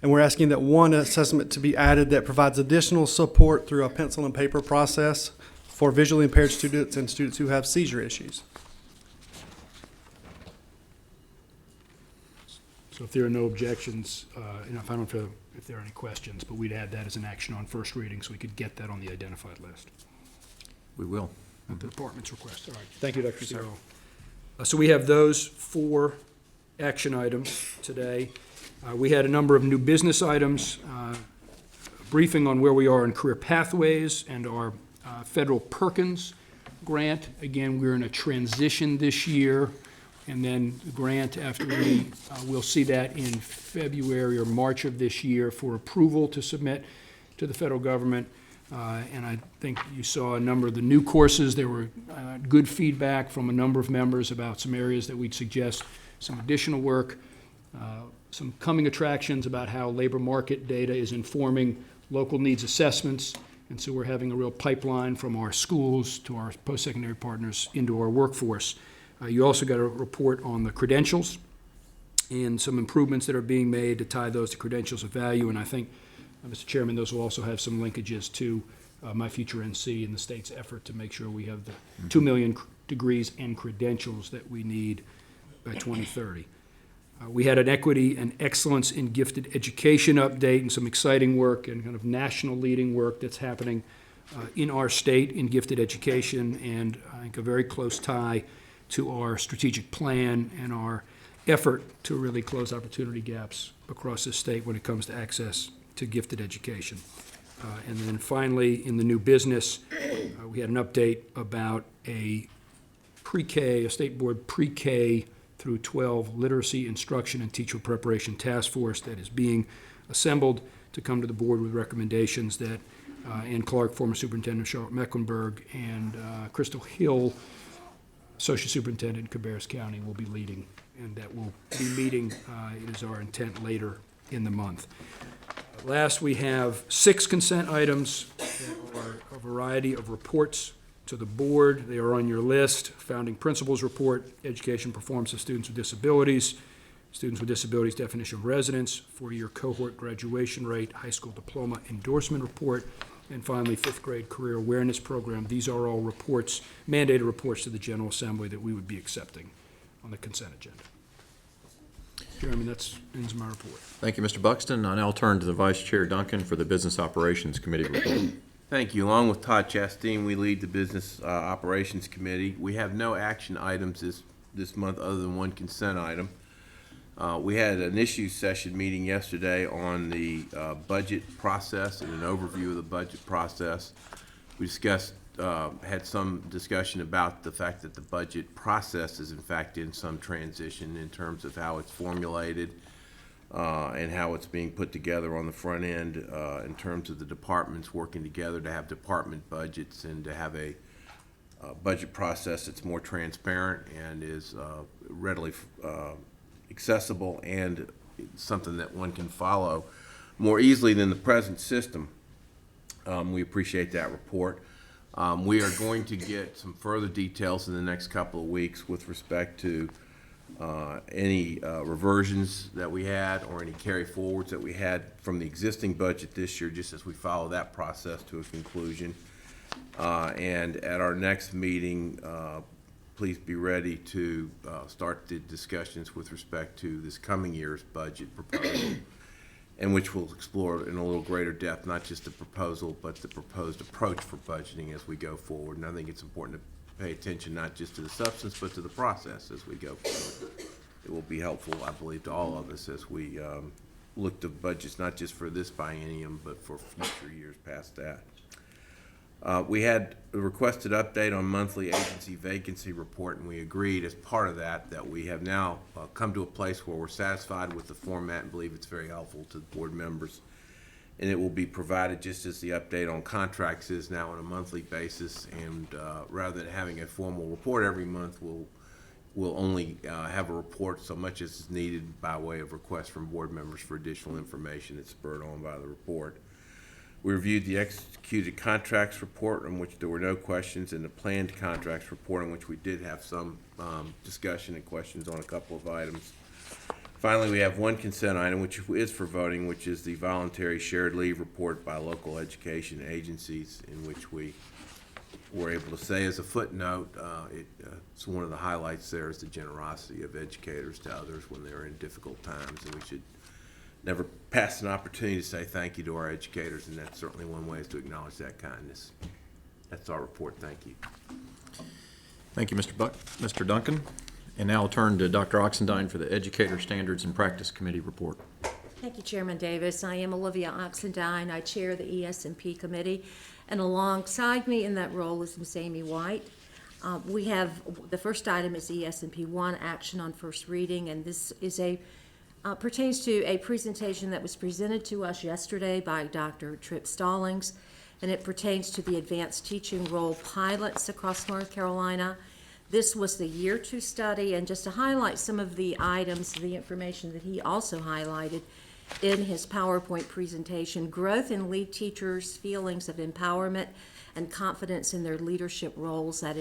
And we're asking that one assessment to be added that provides additional support through a pencil and paper process for visually impaired students and students who have seizure issues. So if there are no objections, and I don't know if there are any questions, but we'd add that as an action on first reading so we could get that on the identified list. We will. At the department's request. All right. Thank you, Dr. Stegall. So we have those 4 action items today. We had a number of new business items, briefing on where we are in career pathways and our federal Perkins grant. Again, we're in a transition this year, and then the grant after we'll see that in February or March of this year for approval to submit to the federal government. And I think you saw a number of the new courses. There were good feedback from a number of members about some areas that we'd suggest some additional work, some coming attractions about how labor market data is informing local needs assessments. And so we're having a real pipeline from our schools to our post-secondary partners into our workforce. You also got a report on the credentials and some improvements that are being made to tie those to credentials of value. And I think, Mr. Chairman, those will also have some linkages to My Future NC and the state's effort to make sure we have the 2 million degrees and credentials that we need by 2030. We had an equity and excellence in gifted education update and some exciting work and kind of national leading work that's happening in our state in gifted education, and I think a very close tie to our strategic plan and our effort to really close opportunity gaps across the state when it comes to access to gifted education. And then finally, in the new business, we had an update about a pre-K, a state board pre-K through 12 literacy, instruction, and teacher preparation task force that is being assembled to come to the board with recommendations that Ann Clark, former superintendent of Charlotte-Mecklenburg, and Crystal Hill, associate superintendent in Cabarrus County, will be leading. And that will be meeting, it is our intent, later in the month. Last, we have 6 consent items that are a variety of reports to the board. They are on your list: Founding Principals Report, Education Performance of Students with Disabilities, Students with Disabilities Definition of Residence, 4-year cohort graduation rate, high school diploma endorsement report, and finally, 5th grade career awareness program. These are all reports, mandated reports to the General Assembly that we would be accepting on the consent agenda. Chairman, that ends my report. Thank you, Mr. Buxton. I now turn to the Vice Chair Duncan for the Business Operations Committee report. Thank you. Along with Todd Chastain, we lead the Business Operations Committee. We have no action items this month other than one consent item. We had an issue session meeting yesterday on the budget process and an overview of the budget process. We discussed, had some discussion about the fact that the budget process is in fact in some transition in terms of how it's formulated and how it's being put together on the front end in terms of the departments working together to have department budgets and to have a budget process that's more transparent and is readily accessible and something that one can follow more easily than the present system. We appreciate that report. We are going to get some further details in the next couple of weeks with respect to any reversions that we had or any carry forwards that we had from the existing budget this year, just as we follow that process to a conclusion. And at our next meeting, please be ready to start the discussions with respect to this coming year's budget proposal, in which we'll explore in a little greater depth, not just the proposal, but the proposed approach for budgeting as we go forward. And I think it's important to pay attention not just to the substance, but to the process as we go forward. It will be helpful, I believe, to all of us as we look to budgets, not just for this biennium, but for future years past that. We had a requested update on monthly agency vacancy report, and we agreed as part of that that we have now come to a place where we're satisfied with the format and believe it's very helpful to the board members. And it will be provided just as the update on contracts is now on a monthly basis, and rather than having a formal report every month, we'll only have a report so much as is needed by way of request from board members for additional information that's spurred on by the report. We reviewed the executed contracts report on which there were no questions, and the planned contracts report on which we did have some discussion and questions on a couple of items. Finally, we have one consent item which is for voting, which is the voluntary shared leave report by local education agencies, in which we were able to say as a footnote, it's one of the highlights there is the generosity of educators to others when they're in difficult times, and we should never pass an opportunity to say thank you to our educators, and that's certainly one way is to acknowledge that kindness. That's our report. Thank you. Thank you, Mr. Duncan. And now I'll turn to Dr. Oxendine for the Educator Standards and Practice Committee report. Thank you, Chairman Davis. I am Olivia Oxendine. I chair the ES&P committee, and alongside me in that role is Ms. Amy White. We have, the first item is ES&P 1, action on first reading, and this is pertains to a presentation that was presented to us yesterday by Dr. Tripp Stallings, and it pertains to the advanced teaching role pilots across North Carolina. This was the year 2 study, and just to highlight some of the items, the information that he also highlighted in his PowerPoint presentation: growth in lead teachers' feelings of empowerment and confidence in their leadership roles. That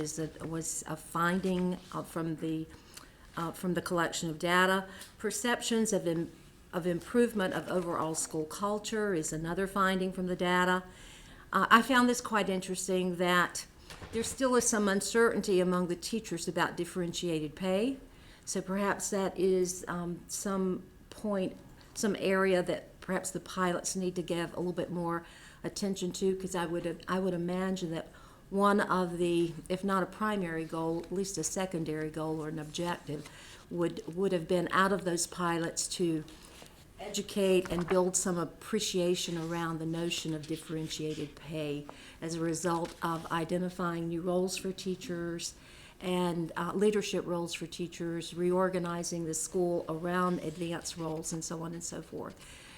was a finding from the collection of data. Perceptions of improvement of overall school culture is another finding from the data. I found this quite interesting, that there still is some uncertainty among the teachers about differentiated pay. So perhaps that is some area that perhaps the pilots need to give a little bit more attention to, because I would imagine that one of the, if not a primary goal, at least a secondary goal or an objective would have been out of those pilots to educate and build some appreciation around the notion of differentiated pay as a result of identifying new roles for teachers and leadership roles for teachers, reorganizing the school around advanced roles, and so on and so forth.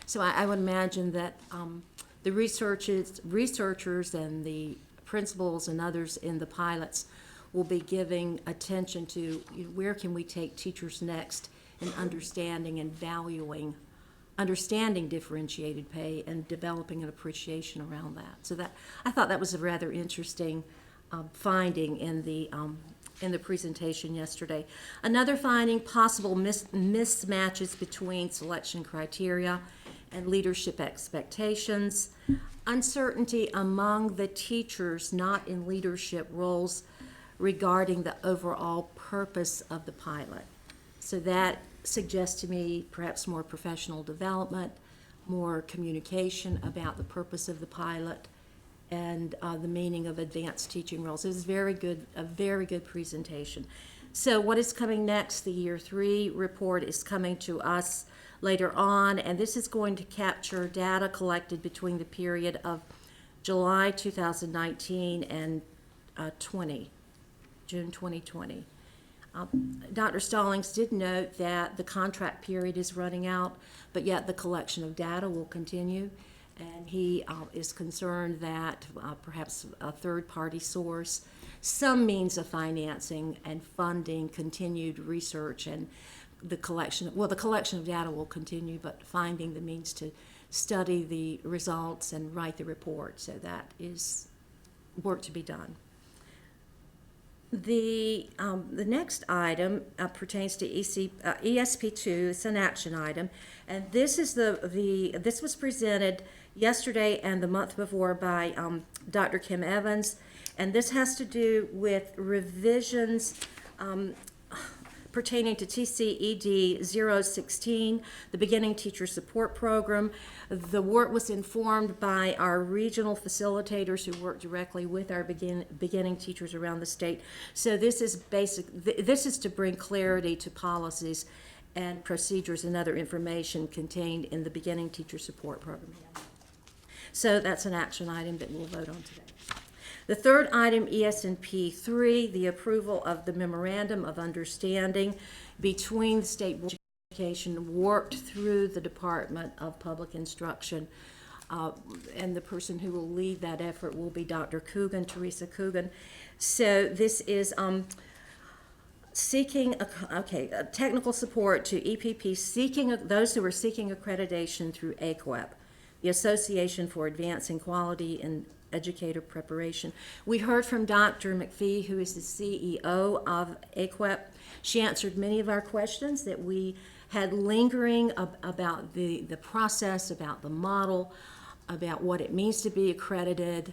So I would imagine that the researchers and the principals and others in the pilots will be giving attention to where can we take teachers next in understanding and valuing, understanding differentiated pay and developing an appreciation around that. So that, I thought that was a rather interesting finding in the presentation yesterday. Another finding, possible mismatches between selection criteria and leadership expectations. Uncertainty among the teachers not in leadership roles regarding the overall purpose of the pilot. So that suggests to me perhaps more professional development, more communication about the purpose of the pilot, and the meaning of advanced teaching roles. It was a very good presentation. So what is coming next? The Year 3 report is coming to us later on, and this is going to capture data collected between the period of July 2019 and June 2020. Dr. Stallings did note that the contract period is running out, but yet the collection of data will continue. And he is concerned that perhaps a third-party source, some means of financing and funding continued research and the collection of data will continue, but finding the means to study the results and write the report. So that is work to be done. The next item pertains to ESP2. It's an action item, and this is this was presented yesterday and the month before by Dr. Kim Evans, and this has to do with revisions pertaining to TCED 016, the Beginning Teacher Support Program. The work was informed by our regional facilitators who work directly with our beginning teachers around the state. So this is this is to bring clarity to policies and procedures and other information contained in the Beginning Teacher Support Program. So that's an action item that we'll vote on today. The third item, ES&P 3, the approval of the Memorandum of Understanding between the State Board of Education worked through the Department of Public Instruction. And the person who will lead that effort will be Dr. Coogan, Teresa Coogan. So this is seeking technical support to EPP, those who are seeking accreditation through AQEP, the Association for Advancing Quality in Educator Preparation. We heard from Dr. McPhee, who is the CEO of AQEP. She answered many of our questions that we had lingering about the process, about the model, about what it means to be accredited,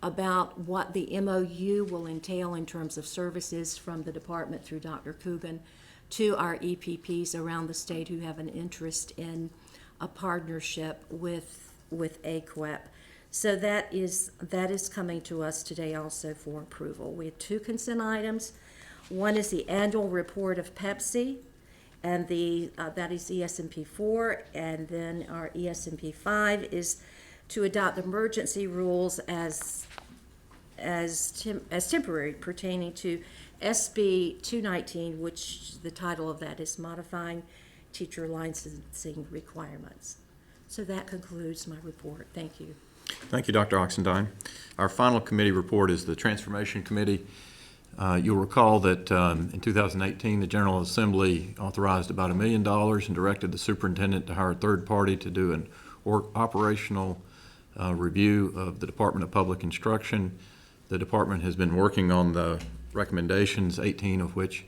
about what the MOU will entail in terms of services from the department through Dr. Coogan to our EPPs around the state who have an interest in a partnership with AQEP. So that is coming to us today also for approval. We have two consent items. One is the annual report of Pepsi, and that is ES&P 4, and then our ES&P 5 is to adopt emergency rules as temporary pertaining to SB 219, which the title of that is Modifying Teacher Licensing Requirements. So that concludes my report. Thank you. Thank you, Dr. Oxendine. Our final committee report is the Transformation Committee. You'll recall that in 2018, the General Assembly authorized about $1 million and directed the superintendent to hire a third party to do an operational review of the Department of Public Instruction. The department has been working on the recommendations, 18 of which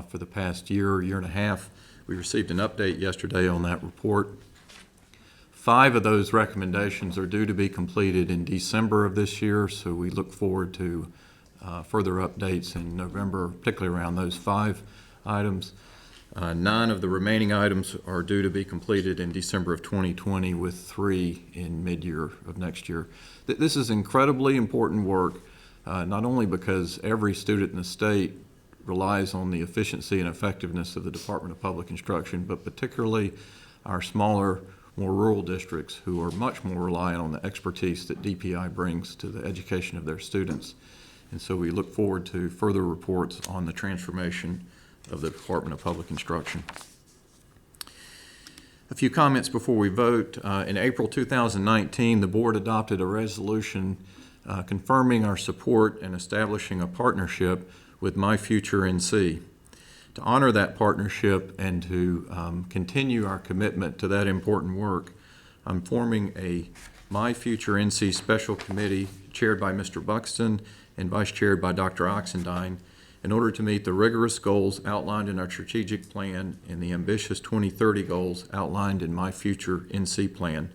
for the past year and a half. We received an update yesterday on that report. 5 of those recommendations are due to be completed in December of this year, so we look forward to further updates in November, particularly around those 5 items. 9 of the remaining items are due to be completed in December of 2020, with 3 in mid-year of next year. This is incredibly important work, not only because every student in the state relies on the efficiency and effectiveness of the Department of Public Instruction, but particularly our smaller, more rural districts who are much more reliant on the expertise that DPI brings to the education of their students. And so we look forward to further reports on the transformation of the Department of Public Instruction. A few comments before we vote. In April 2019, the board adopted a resolution confirming our support and establishing a partnership with My Future NC. To honor that partnership and to continue our commitment to that important work, I'm forming a My Future NC Special Committee chaired by Mr. Buxton and vice chaired by Dr. Oxendine in order to meet the rigorous goals outlined in our strategic plan and the ambitious 2030 goals outlined in My Future NC plan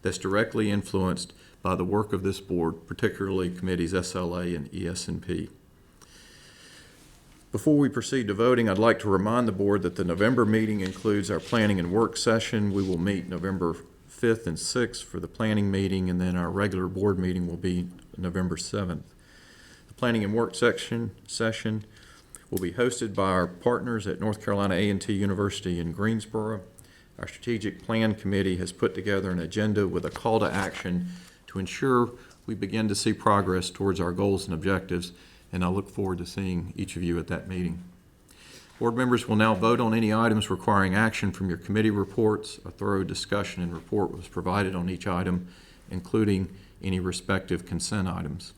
that's directly influenced by the work of this board, particularly committees SLA and ES&P. Before we proceed to voting, I'd like to remind the board that the November meeting includes our planning and work session. We will meet November 5th and 6th for the planning meeting, and then our regular board meeting will be November 7th. The planning and work session will be hosted by our partners at North Carolina A&T University in Greensboro. Our strategic plan committee has put together an agenda with a call to action to ensure we begin to see progress towards our goals and objectives, and I look forward to seeing each of you at that meeting. Board members will now vote on any items requiring action from your committee reports. A thorough discussion and report was provided on each item, including any respective consent items.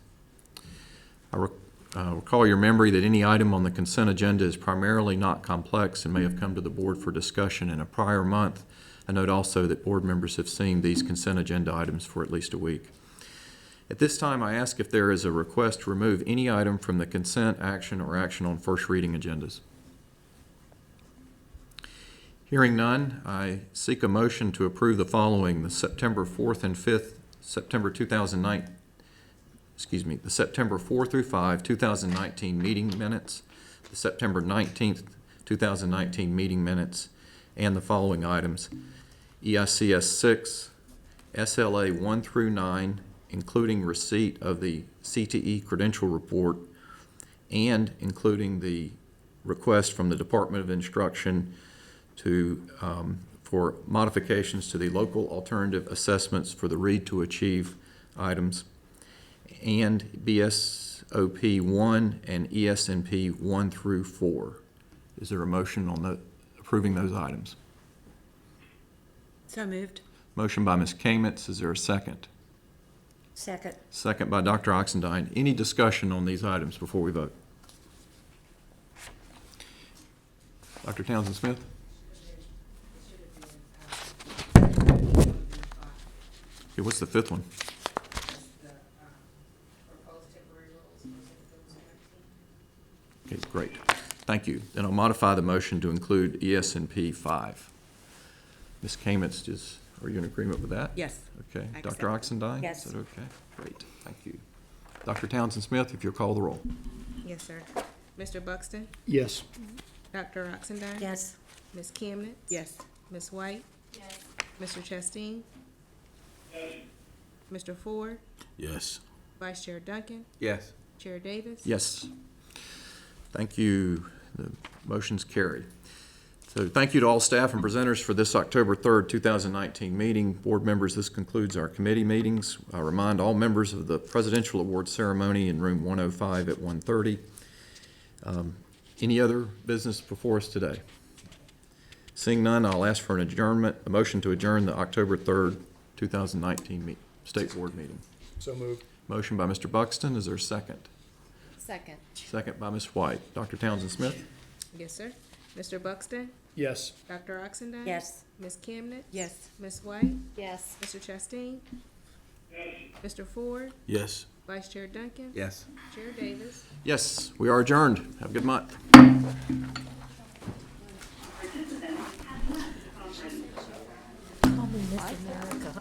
I recall your memory that any item on the consent agenda is primarily not complex and may have come to the board for discussion in a prior month. I note also that board members have seen these consent agenda items for at least a week. At this time, I ask if there is a request to remove any item from the consent, action, or action on first reading agendas. Hearing none, I seek a motion to approve the following: the September 4th and 5th, the September 4 through 5, 2019 meeting minutes, the September 19th, 2019 meeting minutes, and the following items: EICS 6, SLA 1 through 9, including receipt of the CTE credential report and including the request from the Department of Instruction to for modifications to the local alternative assessments for the Read to Achieve items, and BSOP 1 and ES&P 1 through 4. Is there a motion on approving those items? So moved. Motion by Ms. Kamitz. Is there a second? Second. Second by Dr. Oxendine. Any discussion on these items before we vote? Dr. Townsend Smith? Okay, what's the fifth one? Okay, great. Thank you. Then I'll modify the motion to include ES&P 5. Ms. Kamitz, are you in agreement with that? Yes. Okay. I Dr. accept. Oxendine? Yes. Is that okay? Great. Thank you. Dr. Townsend Smith, if you'll call the roll. Yes, sir. Mr. Buxton? Yes. Dr. Oxendine? Yes. Ms. Kamnitz? Yes. Ms. White? Yes. Mr. Chasteen? Mr. Ford? Yes. Vice Chair Duncan? Yes. Chair Davis? Yes. Thank you. The motion's carried. So thank you to all staff and presenters for this October 3rd, 2019 meeting. Board members, this concludes our committee meetings. I remind all members of the Presidential Award Ceremony in room 105 at 1:30. Any other business before us today? Seeing none, I'll ask for a motion to adjourn the October 3rd, 2019 State Board meeting. So moved. Motion by Mr. Buxton. Is there a second? Second. Second by Ms. White. Dr. Townsend Smith? Yes, sir. Mr. Buxton? Yes. Dr. Oxendine? Yes. Ms. Kamnitz? Yes. Ms. White? Yes. Mr. Chasteen? Mr. Ford? Yes. Vice Chair Duncan? Yes. Chair Davis? Yes, we are adjourned. Have a good month. Call me Miss America.